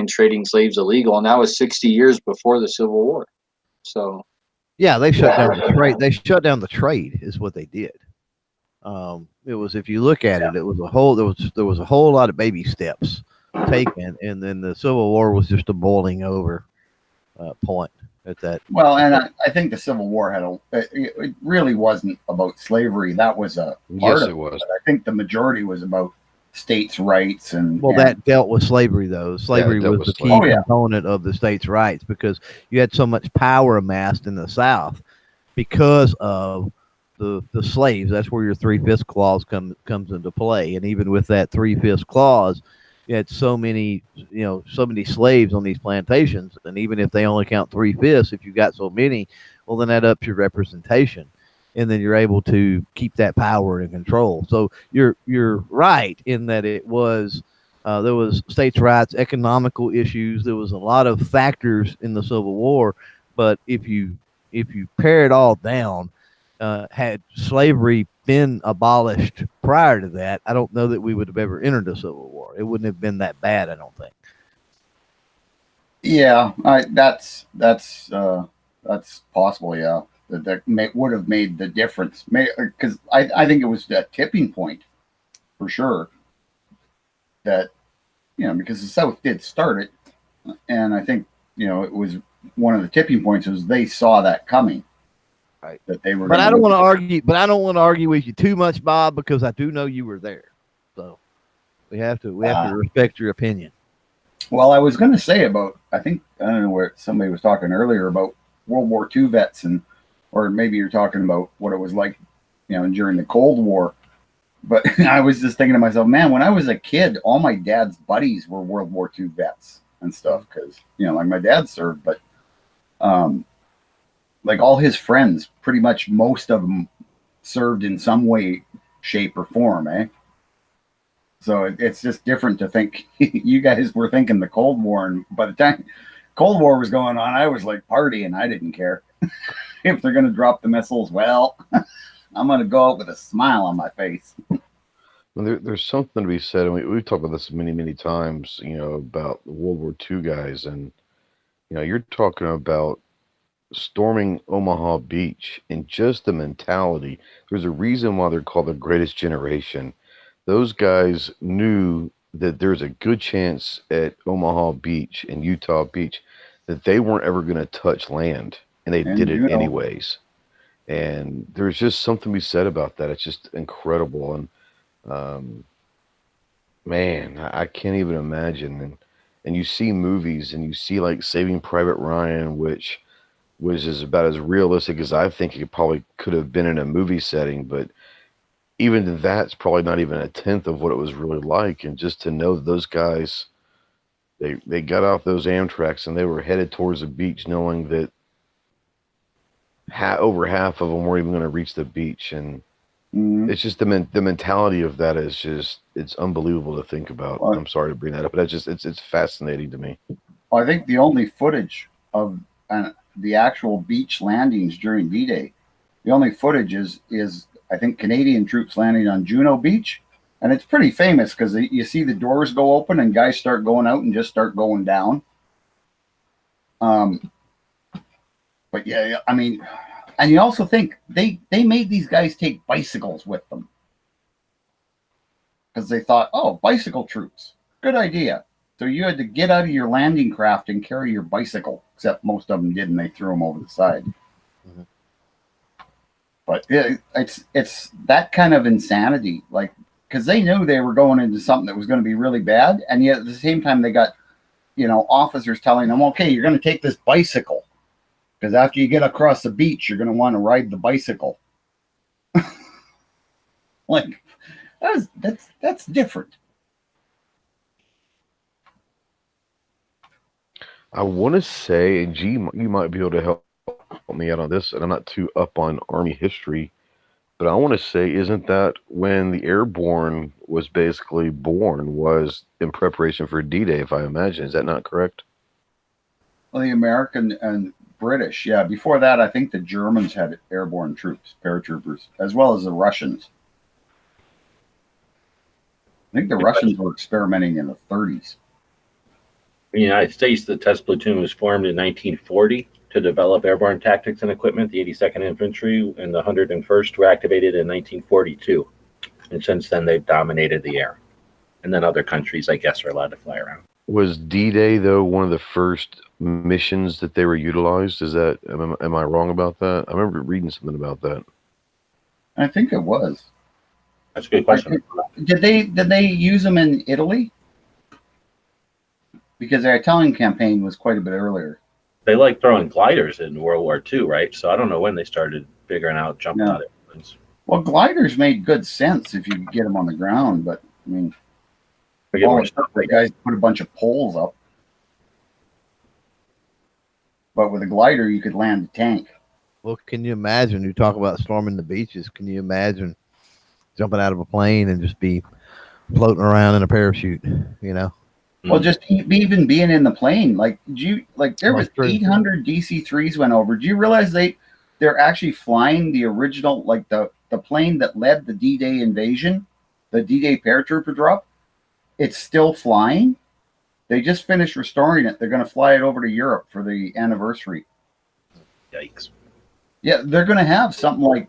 S4: trading slaves illegal. And that was 60 years before the Civil War. So
S3: yeah, they shut down the trade. They shut down the trade, is what they did. It was, if you look at it, it was there was a whole lot of baby steps taken, and then the Civil War was just a boiling over point at that.
S7: Well, and I think the Civil War it really wasn't about slavery. That was a part
S5: Yes,
S7: of
S5: it was.
S7: I think the majority was about states' rights and
S3: That dealt with slavery, though. Slavery was the key component of the states' rights, because you had so much power amassed in the South because of the slaves. That's where your 3/5 clause comes into play. And even with that 3/5 clause, you had so many slaves on these plantations, and even if they only count 3/5, if you got so many, well, then that ups your representation, and then you're able to keep that power and control. So you're right in that it was there was states' rights, economical issues. There was a lot of factors in the Civil War, but if you pare it all down, had slavery been abolished prior to that, I don't know that we would have ever entered a Civil War. It wouldn't have been that bad, I don't think.
S7: Yeah, that's possible. Yeah, that would have made the difference. Because I think it was that tipping point for sure. That because the South did start it, and I think it was one of the tipping points was they saw that coming,
S3: Right.
S7: that they were.
S3: But
S7: gonna
S3: I don't want to
S7: lose.
S3: argue. But I don't want to argue with you too much, Bob, because I do know you were there. So we have to respect your opinion.
S7: Well, I was going to say about, I don't know where somebody was talking earlier about World War II vets, or maybe you're talking about what it was like, during the Cold War. But I was just thinking to myself, man, when I was a kid, all my dad's buddies were World War II vets and stuff because, like my dad served, but like all his friends, pretty much most of them served in some way, shape, or form, eh? So it's just different to think you guys were thinking the Cold War, and by the time Cold War was going on, I was like partying. I didn't care if they're going to drop the missiles. Well, I'm going to go out with a smile on my face.
S5: Well, there's something to be said, and we've talked about this many, many times, about the World War II guys, and you're talking about storming Omaha Beach and just the mentality. There's a reason why they're called the greatest generation. Those guys knew that there's a good chance at Omaha Beach and Utah Beach that they weren't ever going to touch land, and they did it anyways. And there's just something to be said about that. It's just incredible. And man, I can't even imagine. And you see movies, and you see like Saving Private Ryan, which is about as realistic as I think it probably could have been in a movie setting, but even that's probably not even a tenth of what it was really like. And just to know that those guys, they got off those Amtraks and they were headed towards the beach, knowing that over half of them weren't even going to reach the beach. And it's just the mentality of that is just, it's unbelievable to think about. I'm sorry to bring that up, but it's fascinating to me.
S7: Well, I think the only footage of the actual beach landings during D-Day, the only footage is I think Canadian troops landing on Juno Beach, and it's pretty famous because you see the doors go open and guys start going out and just start going down. But yeah, I mean, and you also think they made these guys take bicycles with them because they thought, oh, bicycle troops, good idea. So you had to get out of your landing craft and carry your bicycle, except most of them didn't. They threw them over the side. Mm-hmm. But it's that kind of insanity, like, because they knew they were going into something that was going to be really bad, and yet at the same time they got, officers telling them, okay, you're going to take this bicycle, because after you get across the beach, you're going to want to ride the bicycle. Like, that's different.
S5: I want to say, and G, you might be able to help me out on this, and I'm not too up on Army history, but I want to say, isn't that when the Airborne was basically born, was in preparation for D-Day, if I imagine? Is that not correct?
S7: Well, the American and British, yeah. Before that, I think the Germans had airborne troops, paratroopers, as well as the Russians. I think the Russians were experimenting in the 30s.
S2: In the United States, the test platoon was formed in 1940 to develop airborne tactics and equipment. The 82nd Infantry and the 101st were activated in 1942. And since then, they've dominated the air. And then other countries, I guess, are allowed to fly around.
S5: Was D-Day, though, one of the first missions that they were utilized? Am I wrong about that? I remember reading something about that.
S7: I think it was.
S2: That's a good question.
S7: Did they use them in Italy? Because their Italian campaign was quite a bit earlier.
S2: They like throwing gliders in World War II, right? So I don't know when they started figuring out jumping out of airplanes.
S7: Well, gliders made good sense if you could get them on the ground, but I mean, the guys put a bunch of poles up. But with a glider, you could land a tank.
S3: Well, can you imagine? You talk about storming the beaches. Can you imagine jumping out of a plane and just be floating around in a parachute?
S7: Well, just even being in the plane, there was 800 DC-3s went over. Do you realize they're actually flying the original, like the plane that led the D-Day invasion, the D-Day paratrooper drop? It's still flying. They just finished restoring it. They're going to fly it over to Europe for the anniversary.
S2: Yikes.
S7: Yeah, they're going to have something like,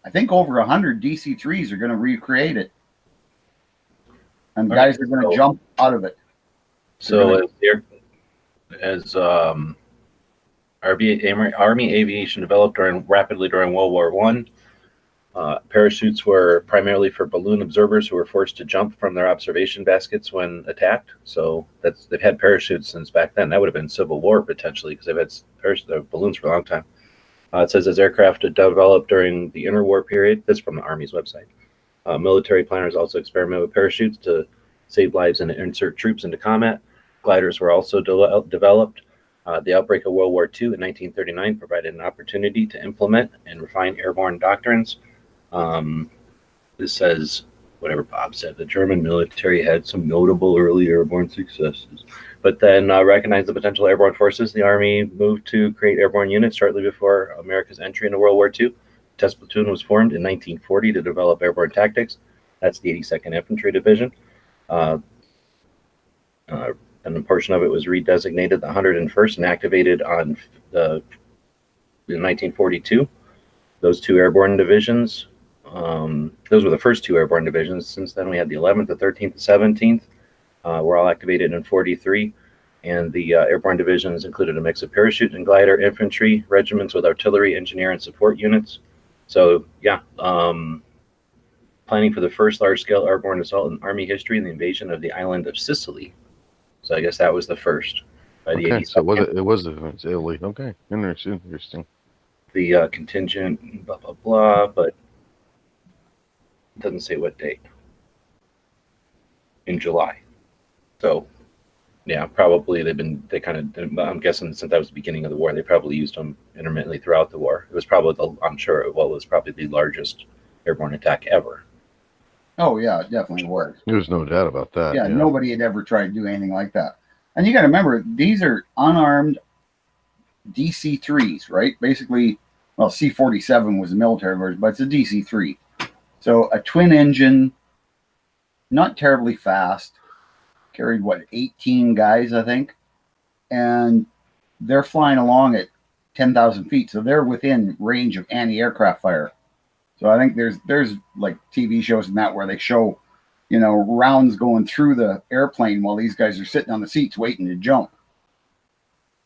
S7: I think over 100 DC-3s are going to recreate it. And guys are going to jump out of it.
S2: So are Army aviation developed rapidly during World War One. Parachutes were primarily for balloon observers who were forced to jump from their observation baskets when attacked. So they've had parachutes since back then. That would have been Civil War potentially, because they've had balloons for a long time. It says as aircraft developed during the interwar period. That's from the Army's website. Military planners also experimented with parachutes to save lives and insert troops into combat. Gliders were also developed. The outbreak of World War II in 1939 provided an opportunity to implement and refine airborne doctrines. This says, whatever Bob said, the German military had some notable early airborne successes, but then recognized the potential airborne forces. The Army moved to create airborne units shortly before America's entry into World War II. Test platoon was formed in 1940 to develop airborne tactics. That's the 82nd Infantry Division. And a portion of it was redesignated the 101st and activated in 1942. Those two airborne divisions, those were the first two airborne divisions. Since then, we had the 11th, the 13th, the 17th. Were all activated in 43. And the airborne divisions included a mix of parachute and glider infantry regiments with artillery, engineer, and support units. So, yeah, planning for the first large-scale airborne assault in Army history and the invasion of the island of Sicily. So I guess that was the first. By the 82nd.
S5: So it was Italy. Okay, interesting.
S2: The contingent, blah, blah, blah, but it doesn't say what date. In July. So, yeah, probably I'm guessing since that was the beginning of the war, they probably used them intermittently throughout the war. It was probably, I'm sure it was probably the largest airborne attack ever.
S7: Oh yeah, it definitely was.
S5: There's no doubt about that.
S7: Yeah, nobody had ever tried to do anything like that. And you got to remember, these are unarmed DC-3s, right? Basically, well, C-47 was the military version, but it's a DC-3. So a twin engine, not terribly fast, carried 18 guys, I think, and they're flying along at 10,000 feet, so they're within range of anti-aircraft fire. So I think there's like TV shows and that where they show, rounds going through the airplane while these guys are sitting on the seats waiting to jump.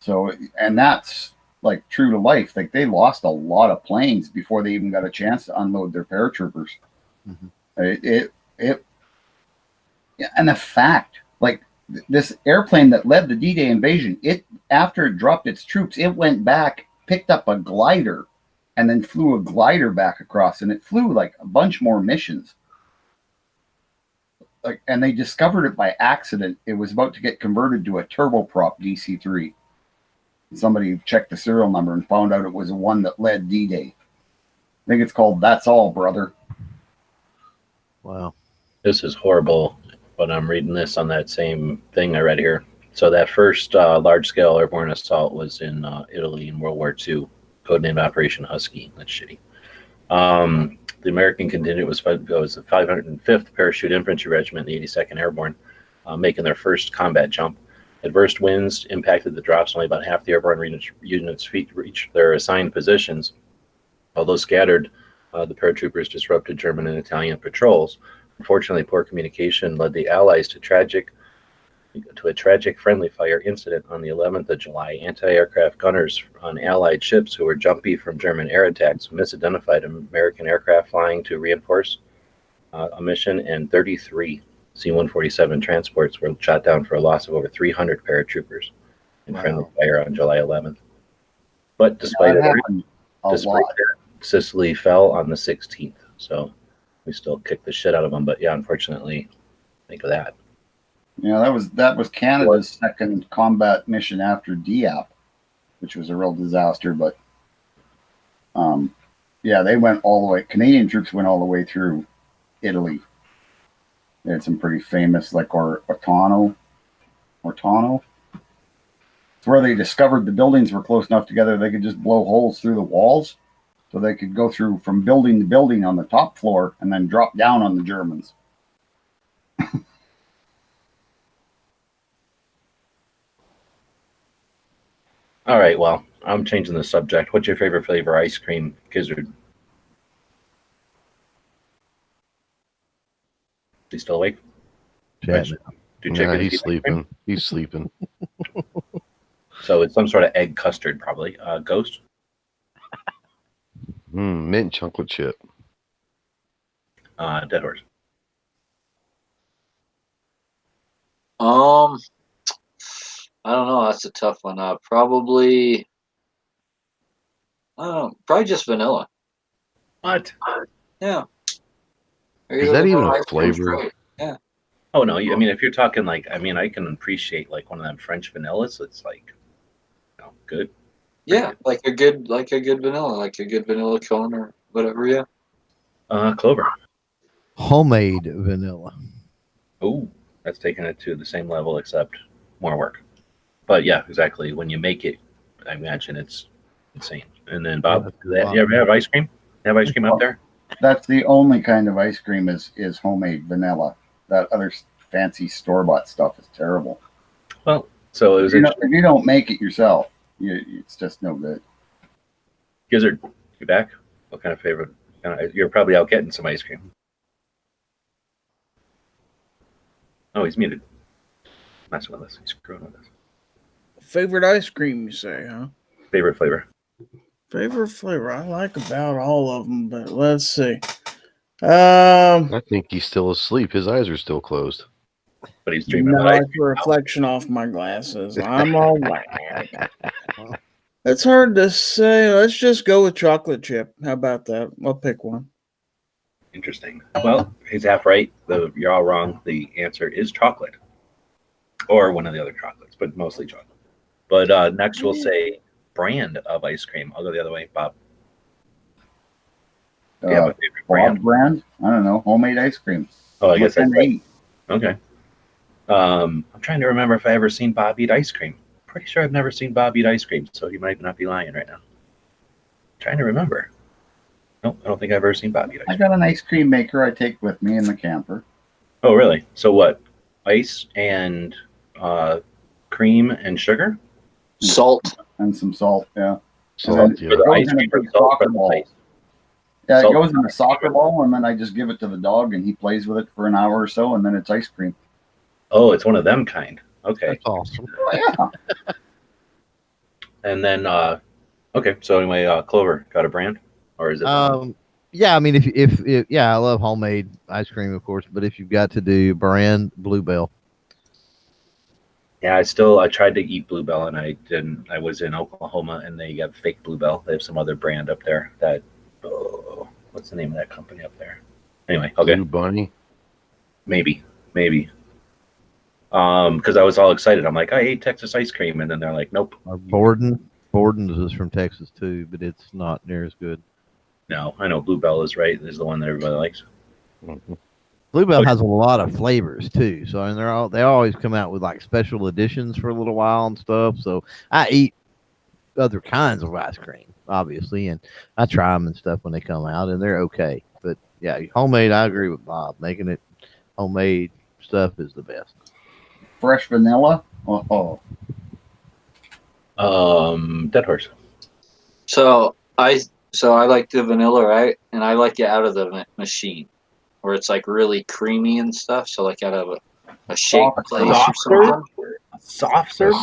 S7: So, and that's like true to life. Like they lost a lot of planes before they even got a chance to unload their paratroopers. Mm-hmm. And the fact, like this airplane that led the D-Day invasion, after it dropped its troops, it went back, picked up a glider, and then flew a glider back across, and it flew like a bunch more missions. And they discovered it by accident. It was about to get converted to a turboprop DC-3. Somebody checked the serial number and found out it was the one that led D-Day. I think it's called That's All, Brother.
S3: Wow.
S2: This is horrible, but I'm reading this on that same thing I read here. So that first large-scale airborne assault was in Italy in World War II. Codenamed Operation Husky. That's shitty. The American contingent was the 505th Parachute Infantry Regiment, the 82nd Airborne, making their first combat jump. Adverse winds impacted the drops. Only about half the airborne units reached their assigned positions. Although scattered, the paratroopers disrupted German and Italian patrols. Unfortunately, poor communication led the Allies to a tragic friendly fire incident on the 11th of July. Anti-aircraft gunners on Allied ships who were jumpy from German air attacks misidentified American aircraft flying to reinforce a mission, and 33 C-147 transports were shot down for a loss of over 300 paratroopers in friendly fire on July 11th. But despite that, Sicily fell on the 16th, so we still kicked the shit out of them. But yeah, unfortunately, think of that.
S7: Yeah, that was Canada's second combat mission after Dieppe, which was a real disaster. But yeah, they went all the way. Canadian troops went all the way through Italy. They had some pretty famous, like Ortano. It's where they discovered the buildings were close enough together they could just blow holes through the walls, so they could go through from building to building on the top floor and then drop down on the Germans.
S2: All right, well, I'm changing the subject. What's your favorite flavor ice cream, Gizzard? He's still awake?
S3: Yeah,
S5: He's sleeping. He's sleeping.
S2: So it's some sort of egg custard, probably. Ghost.
S5: Mint chocolate chip.
S2: Dead Horse.
S4: I don't know. That's a tough one. Probably. I don't know. Probably just vanilla.
S2: What?
S4: Yeah.
S5: Is that even a
S4: Ice cream's
S5: flavor?
S4: great. Yeah.
S2: Oh no! I mean, if you're talking like, I mean, I can appreciate like one of them French vanillas. It's like, good.
S4: Yeah, like a good vanilla, like a good vanilla cone or whatever. Yeah.
S2: Clover.
S3: Homemade vanilla.
S2: Oh, that's taking it to the same level, except more work. But yeah, exactly. When you make it, I imagine it's insane. And then Bob, you ever have ice cream? You have ice cream out there?
S7: That's the only kind of ice cream is homemade vanilla. That other fancy store-bought stuff is terrible.
S2: Well, so it was
S7: if you don't make it yourself, it's just no good.
S2: Gizzard, you back? What kind of favorite? You're probably out getting some ice cream. Oh, he's muted. Messing with us. He's screwing with us.
S6: Favorite ice cream, you say, huh?
S2: Favorite flavor?
S6: Favorite flavor? I like about all of them, but let's see. I
S5: think he's still asleep. His eyes are still closed.
S2: But he's dreaming
S6: no,
S2: about
S6: it's a reflection off my glasses. I'm all right. It's hard to say. Let's just go with chocolate chip. How about that? I'll pick one.
S2: Interesting. Well, he's half right. You're all wrong. The answer is chocolate. Or one of the other chocolates, but mostly chocolate. But next we'll say brand of ice cream. I'll go the other way, Bob. Do you have a favorite brand?
S7: Brand? I don't know. Homemade ice cream.
S2: Oh, I guess that's right. Okay. I'm trying to remember if I ever seen Bob eat ice cream. Pretty sure I've never seen Bob eat ice cream, so he might not be lying right now. Trying to remember. Nope, I don't think I've ever seen Bob eat ice cream.
S7: I got an ice cream maker I take with me in the camper.
S2: Oh, really? So what? Ice and cream and sugar?
S4: Salt.
S7: And some salt, yeah.
S5: Salt,
S7: yeah. It goes in a big soccer ball. Yeah, it goes in a soccer ball, and then I just give it to the dog, and he plays with it for an hour or so, and then it's ice cream.
S2: Oh, it's one of them kind. Okay.
S3: That's awesome.
S7: Yeah.
S2: And then, okay. So anyway, Clover, got a brand, or is it?
S3: Yeah, I mean, if yeah, I love homemade ice cream, of course, but if you've got to do brand, Bluebell.
S2: Yeah, I tried to eat Bluebell, and I didn't. I was in Oklahoma, and they have fake Bluebell. They have some other brand up there that. Oh, what's the name of that company up there? Anyway, okay.
S5: Blue Bunny.
S2: Maybe. Because I was all excited. I'm like, I ate Texas ice cream, and then they're like, nope.
S3: Borden's is from Texas too, but it's not near as good.
S2: No, I know Bluebell is right. Is the one that everybody likes.
S5: Mm-hmm.
S3: Bluebell has a lot of flavors too, so and they always come out with like special editions for a little while and stuff. So I eat other kinds of ice cream, obviously, and I try them and stuff when they come out, and they're okay. But yeah, homemade. I agree with Bob. Making it homemade stuff is the best.
S7: Fresh vanilla. Oh.
S2: Dead Horse.
S4: So I like the vanilla, right? And I like it out of the machine, where it's like really creamy and stuff. So like out of a shake place or something.
S2: Soft serve.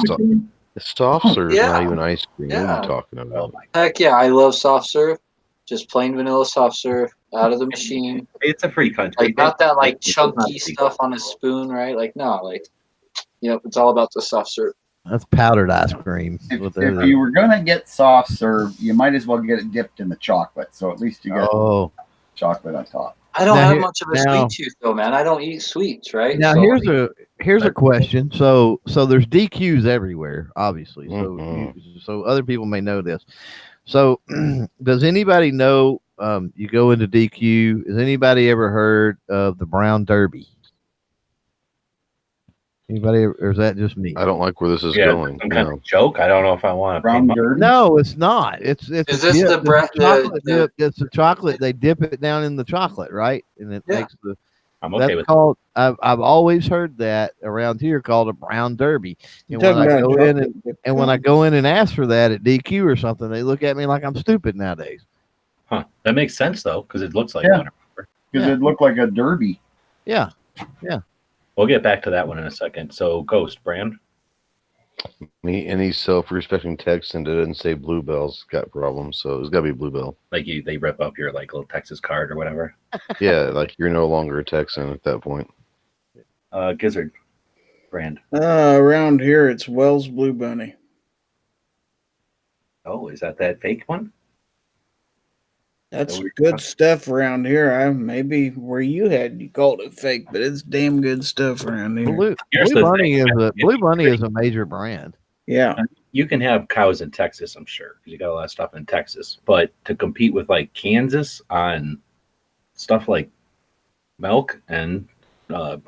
S5: The soft serve is not even ice cream. What are you talking about?
S4: Heck yeah, I love soft serve. Just plain vanilla soft serve out of the machine.
S2: It's a free country.
S4: Like not that like chunky stuff on a spoon, right? Like no, like it's all about the soft serve.
S3: That's powdered ice cream.
S7: If you were gonna get soft serve, you might as well get it dipped in the chocolate. So at least you get chocolate on top.
S4: I don't have much of a sweet tooth though, man. I don't eat sweets, right?
S3: Now
S4: so,
S3: here's a question. So there's DQs everywhere, obviously. So other people may know this. So does anybody know? You go into DQ. Has anybody ever heard of the Brown Derby? Anybody, or is that just me?
S5: I don't like where this is going.
S2: Some kind of joke. I don't know if I want to.
S7: Brown Derby?
S3: No, it's not. Is
S4: this the
S3: chocolate dip? It's a chocolate. They dip it down in the chocolate, right? And it makes the.
S2: I'm okay with
S3: called. I've always heard that around here called a Brown Derby. And when I go in and ask for that at DQ or something, they look at me like I'm stupid nowadays.
S2: Huh? That makes sense though, because it looks like
S7: one. Because it looked like a derby.
S3: Yeah.
S2: We'll get back to that one in a second. So, Ghost brand.
S5: Any self-respecting Texan that doesn't say Bluebell's got problems, so it's got to be Bluebell.
S2: Like they rip up your like little Texas card or whatever.
S5: Yeah, like you're no longer a Texan at that point.
S2: Gizzard brand.
S6: Around here, it's Wells Blue Bunny.
S2: Oh, is that fake one?
S6: That's
S2: So we're-
S6: good stuff around here. Maybe where you called it fake, but it's damn good stuff around here.
S2: Here's
S3: Blue
S2: the
S3: Bunny
S2: thing.
S3: is Blue Bunny is a major brand.
S6: Yeah.
S2: You can have cows in Texas, I'm sure, because you got a lot of stuff in Texas. But to compete with like Kansas on stuff like milk and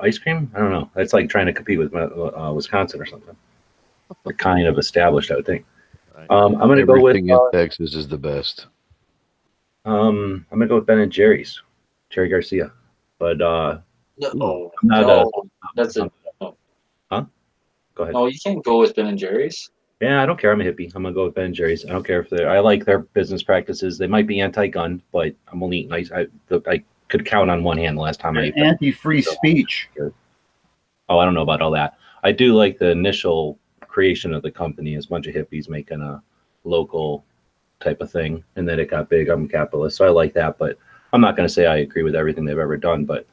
S2: ice cream, I don't know. That's like trying to compete with Wisconsin or something. They're kind of established, I would think.
S3: Right.
S2: I'm gonna go with
S5: Everything in Texas is the best.
S2: I'm gonna go with Ben and Jerry's, Jerry Garcia. But
S4: No,
S2: not
S4: no, that's a
S2: go ahead.
S4: no. You can't go with Ben and Jerry's.
S2: Yeah, I don't care. I'm a hippie. I'm gonna go with Ben and Jerry's. I don't care if I like their business practices. They might be anti-gun, but I'm only eating ice. I could count on one hand the last time I ate them.
S7: Anti-free speech.
S2: Oh, I don't know about all that. I do like the initial creation of the company as a bunch of hippies making a local type of thing, and then it got big. I'm a capitalist, so I like that. But I'm not going to say I agree with everything they've ever done. But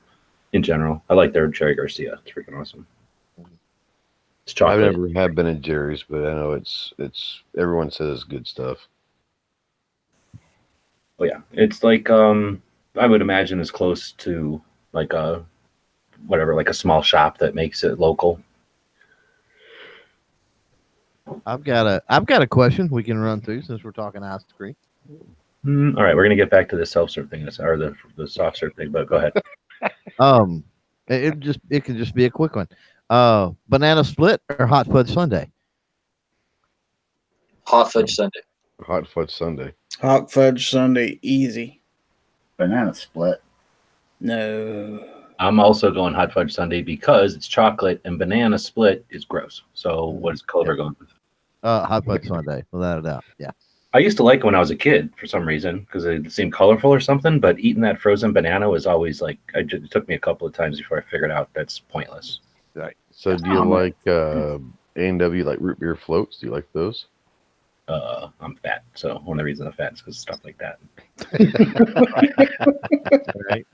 S2: in general, I like their Cherry Garcia. It's freaking awesome. It's
S5: I've
S2: chocolate.
S5: never had Ben and Jerry's, but I know it's everyone says it's good stuff.
S2: Oh yeah, it's like I would imagine as close to like a like a small shop that makes it local.
S3: I've got a question we can run through since we're talking ice cream.
S2: All right, we're gonna get back to the self-serve thing or the soft serve thing, but go ahead.
S3: It could just be a quick one. Banana split or hot fudge sundae?
S4: Hot fudge sundae.
S5: Hot fudge sundae.
S6: Hot fudge sundae, easy.
S7: Banana split.
S6: No.
S2: I'm also going hot fudge sundae because it's chocolate and banana split is gross. So what is Culver going with?
S3: Hot fudge sundae, without a doubt. Yeah.
S2: I used to like it when I was a kid for some reason because it seemed colorful or something. But eating that frozen banana was always like it took me a couple of times before I figured out that's pointless.
S3: Right.
S5: So do you like A&W like root beer floats? Do you like those?
S2: I'm fat, so one of the reasons I'm fat is because stuff like that.
S3: Right.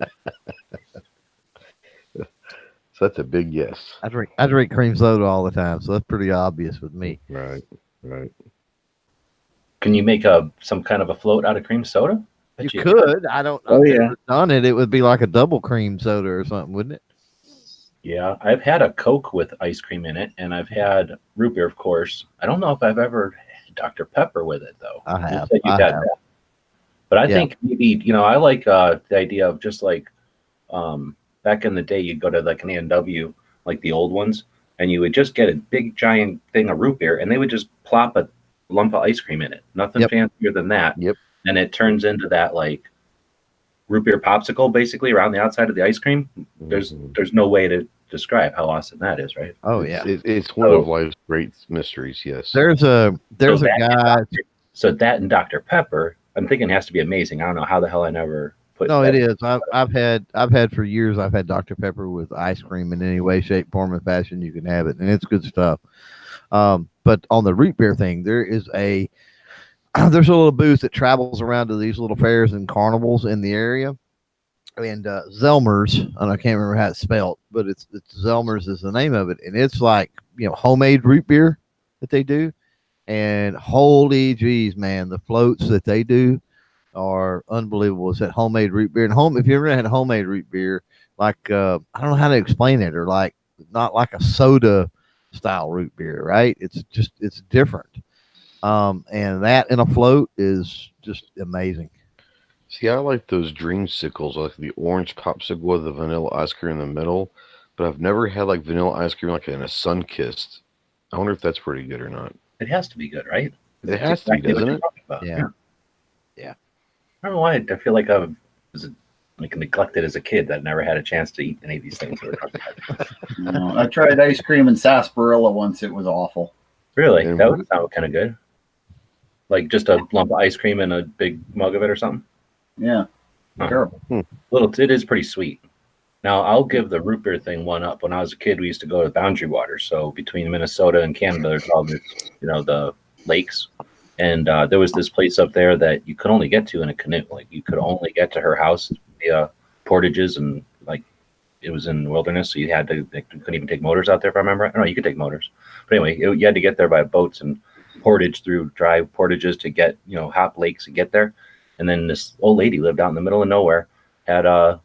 S5: So that's a big yes.
S3: I drink cream soda all the time, so that's pretty obvious with me.
S5: Right.
S2: Can you make some kind of a float out of cream soda? Bet
S3: You could. I don't.
S6: Oh,
S3: I've
S6: yeah.
S3: never done it. It would be like a double cream soda or something, wouldn't it?
S2: Yeah, I've had a Coke with ice cream in it, and I've had root beer, of course. I don't know if I've ever had Dr. Pepper with it, though.
S3: I have.
S2: You said you've
S3: I
S2: had
S3: have.
S2: that. But I
S3: Yeah.
S2: think maybe, I like the idea of just like back in the day, you'd go to like an A&W, like the old ones, and you would just get a big giant thing of root beer, and they would just plop a lump of ice cream in it. Nothing
S3: Yep.
S2: fancier than that.
S5: Yep.
S2: And it turns into that like root beer popsicle basically around the outside of the ice cream. There's no way to describe how awesome that is, right?
S3: Oh yeah.
S5: It's one of life's great mysteries. Yes.
S3: There's a
S2: So
S3: guy.
S2: So that and Dr. Pepper, I'm thinking has to be amazing. I don't know how the hell I never put.
S3: No,
S2: that
S3: it is. I've had for years. I've had Dr. Pepper with ice cream in any way, shape, form, and fashion you can have it, and it's good stuff. But on the root beer thing, there's a little booth that travels around to these little fairs and carnivals in the area, and Zelmer's, and I can't remember how it's spelled, but it's Zelmer's is the name of it, and it's like homemade root beer that they do, and holy geez, man, the floats that they do are unbelievable. It's that homemade root beer, and if you ever had homemade root beer, like I don't know how to explain it, or like not like a soda style root beer, right? It's different. And that in a float is just amazing.
S5: See, I like those dreamsicles, like the orange popsicle with the vanilla ice cream in the middle, but I've never had like vanilla ice cream like in a Sunkist. I wonder if that's pretty good or not.
S2: It has to be good, right?
S5: It has to be,
S2: Exactly what
S5: doesn't
S2: you're
S5: it?
S2: talking about.
S3: Yeah.
S2: I don't know why. I feel like I was like neglected as a kid that never had a chance to eat any of these things.
S7: No, I tried ice cream in sarsaparilla once. It was awful.
S2: Really?
S5: And
S2: That would sound kind of good. Like just a lump of ice cream and a big mug of it or something.
S7: Yeah,
S2: Huh.
S7: terrible.
S2: It is pretty sweet. Now, I'll give the root beer thing one up. When I was a kid, we used to go to Boundary Waters. So between Minnesota and Canada, there's all this, the lakes. And there was this place up there that you could only get to in a canoe. Like you could only get to her house via portages, and like it was in the wilderness, so you couldn't even take motors out there. If I remember right. No, you could take motors, but anyway, you had to get there by boats and portage through dry portages to get hop lakes to get there. And then this old lady lived out in the middle of nowhere, had a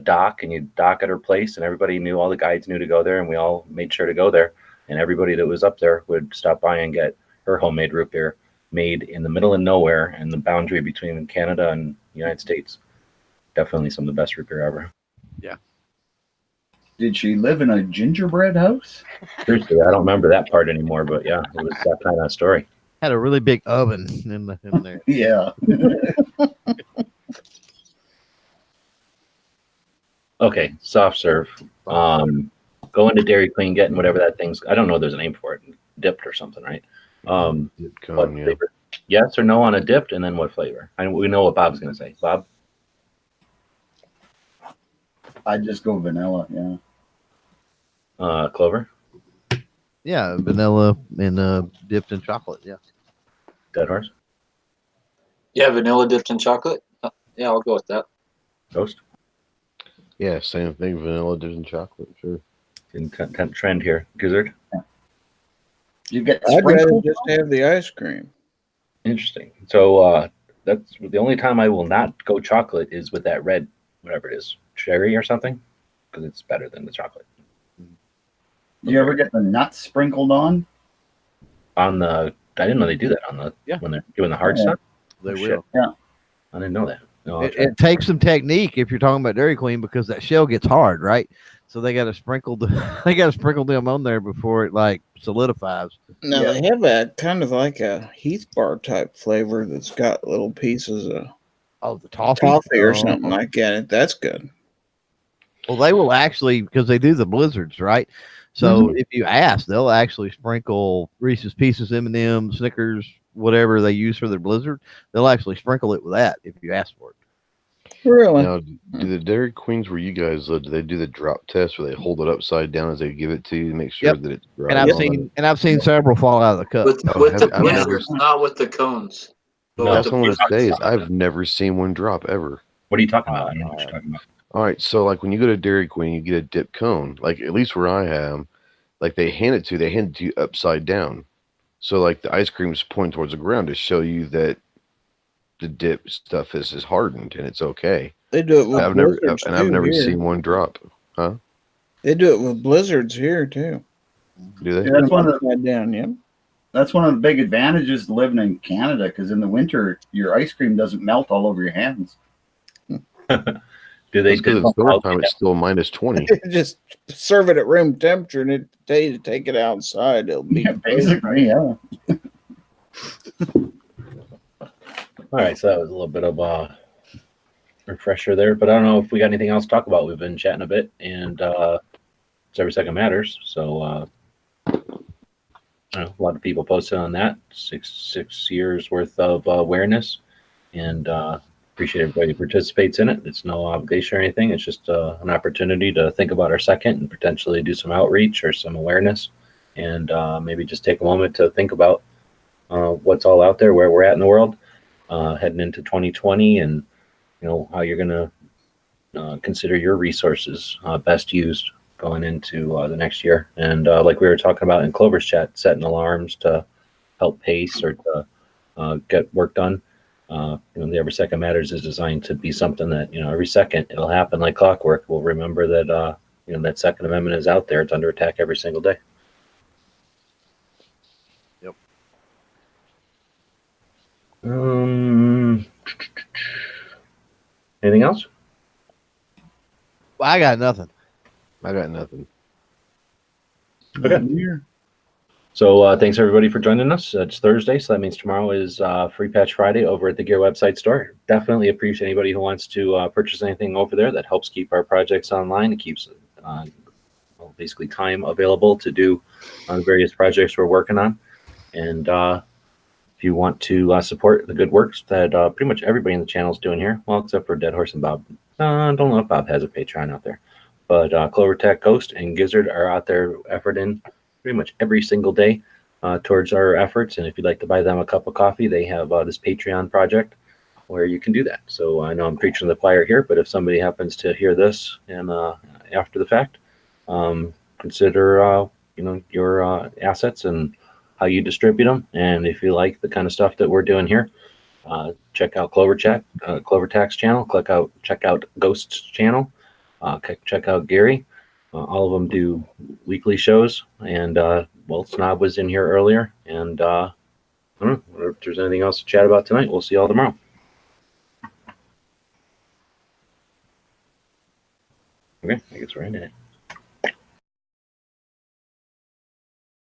S2: dock, and you dock at her place, and everybody knew, all the guides knew to go there, and we all made sure to go there. And everybody that was up there would stop by and get her homemade root beer made in the middle of nowhere and the boundary between Canada and the United States. Definitely some of the best root beer ever.
S7: Did she live in a gingerbread house?
S2: Seriously, I don't remember that part anymore, but yeah, it was that kind of story.
S3: Had a really big oven in there.
S7: Yeah.
S2: Okay, soft serve. Going to Dairy Queen, getting whatever that thing's. I don't know. There's a name for it. Dipped or something, right?
S5: Dip cone,
S2: What flavor? Yes or no on a dipped, and then what flavor? We know what Bob's going to say. Bob?
S7: I'd just go vanilla, yeah.
S2: Clover?
S3: Yeah, vanilla and dipped in chocolate. Yeah.
S2: Dead Horse?
S4: Yeah, vanilla dipped in chocolate. Yeah, I'll go with that.
S2: Ghost?
S5: Yeah, same thing. Vanilla dipped in chocolate, sure.
S2: In trend here. Gizzard?
S7: You get
S6: I'd rather
S7: sprinkles?
S6: just have the ice cream.
S2: Interesting. So that's the only time I will not go chocolate is with that red, whatever it is, cherry or something, because it's better than the chocolate.
S7: Do you ever get the nuts sprinkled on?
S2: I didn't know they do that when they're doing the hard
S7: Yeah.
S2: stuff.
S3: They
S2: Oh,
S3: will.
S2: shit.
S7: Yeah.
S2: I didn't know that. No, I'll
S3: It,
S2: try.
S3: it takes some technique if you're talking about Dairy Queen, because that shell gets hard, right? So they got to sprinkle them on there before it like solidifies.
S6: Now
S7: Yeah.
S6: they have a kind of like a Heath bar type flavor that's got little pieces of
S3: Oh, the toffee,
S6: toffee or
S3: Oh.
S6: something like that. That's good.
S3: Well, they will actually, because they do the blizzards, right? So if you ask, they'll actually sprinkle Reese's Pieces, M&M's, Snickers, whatever they use for their blizzard. They'll actually sprinkle it with that if you ask for it.
S6: Really?
S5: Now, do the Dairy Queens where you guys live, do they do the drop test where they hold it upside down as they give it to you to make sure
S3: Yep.
S5: that it's dry?
S3: And I've seen several fall out of the cup.
S4: With
S5: Oh,
S4: with the
S5: I've never
S4: blizzards,
S5: seen-
S4: not with the cones. But
S2: No,
S4: with
S5: That's
S4: the
S5: what I want to
S4: blizzards.
S5: say is I've never seen one drop ever.
S2: What are you talking about? I don't know what you're talking about.
S5: All right, so like when you go to Dairy Queen, you get a dip cone. Like at least where I am, like they hand it to you upside down. So like the ice cream's pointing towards the ground to show you that the dip stuff is hardened and it's okay.
S6: They do it with
S5: I've never
S6: blizzards
S5: and I've
S6: too
S5: never
S6: here.
S5: seen one drop.
S6: They do it with blizzards here too.
S5: Do they?
S7: Yeah, that's one of the
S6: Upside down, yep.
S7: That's one of the big advantages living in Canada, because in the winter your ice cream doesn't melt all over your hands.
S2: Do they
S5: Because in summertime it's still -20.
S6: Just serve it at room temperature, and it tell you to take it outside. It'll be
S7: Yeah, basically, yeah.
S2: All right, so that was a little bit of a refresher there, but I don't know if we got anything else to talk about. We've been chatting a bit, and it's every second matters. So I don't know, a lot of people posted on that. Six years worth of awareness, and appreciate everybody who participates in it. It's no obligation or anything. It's just an opportunity to think about our second and potentially do some outreach or some awareness, and maybe just take a moment to think about what's all out there, where we're at in the world. Heading into 2020, and how you're going to consider your resources best used going into the next year. And like we were talking about in Clover's chat, setting alarms to help pace or to get work done. The Every Second Matters is designed to be something that every second it'll happen like clockwork. We'll remember that that Second Amendment is out there. It's under attack every single day. Anything else?
S3: Well, I got nothing.
S5: I got nothing.
S2: Okay.
S6: Here.
S2: So thanks everybody for joining us. It's Thursday, so that means tomorrow is Free Patch Friday over at the Gear website store. Definitely appreciate anybody who wants to purchase anything over there. That helps keep our projects online. It keeps basically time available to do the various projects we're working on. And if you want to support the good works that pretty much everybody in the channel is doing here, well, except for Dead Horse and Bob. Don't know if Bob has a Patreon out there. But Clovertech, Ghost, and Gizzard are out there efforting pretty much every single day towards our efforts. And if you'd like to buy them a cup of coffee, they have this Patreon project where you can do that. So I know I'm preaching to the choir here, but if somebody happens to hear this and after the fact, consider your assets and how you distribute them. And if you like the kind of stuff that we're doing here, check out Clovertech's channel. Check out Ghost's channel. Check out Gary. All of them do weekly shows. And Snob was in here earlier. And I don't know if there's anything else to chat about tonight. We'll see you all tomorrow. Okay, I guess we're ending it.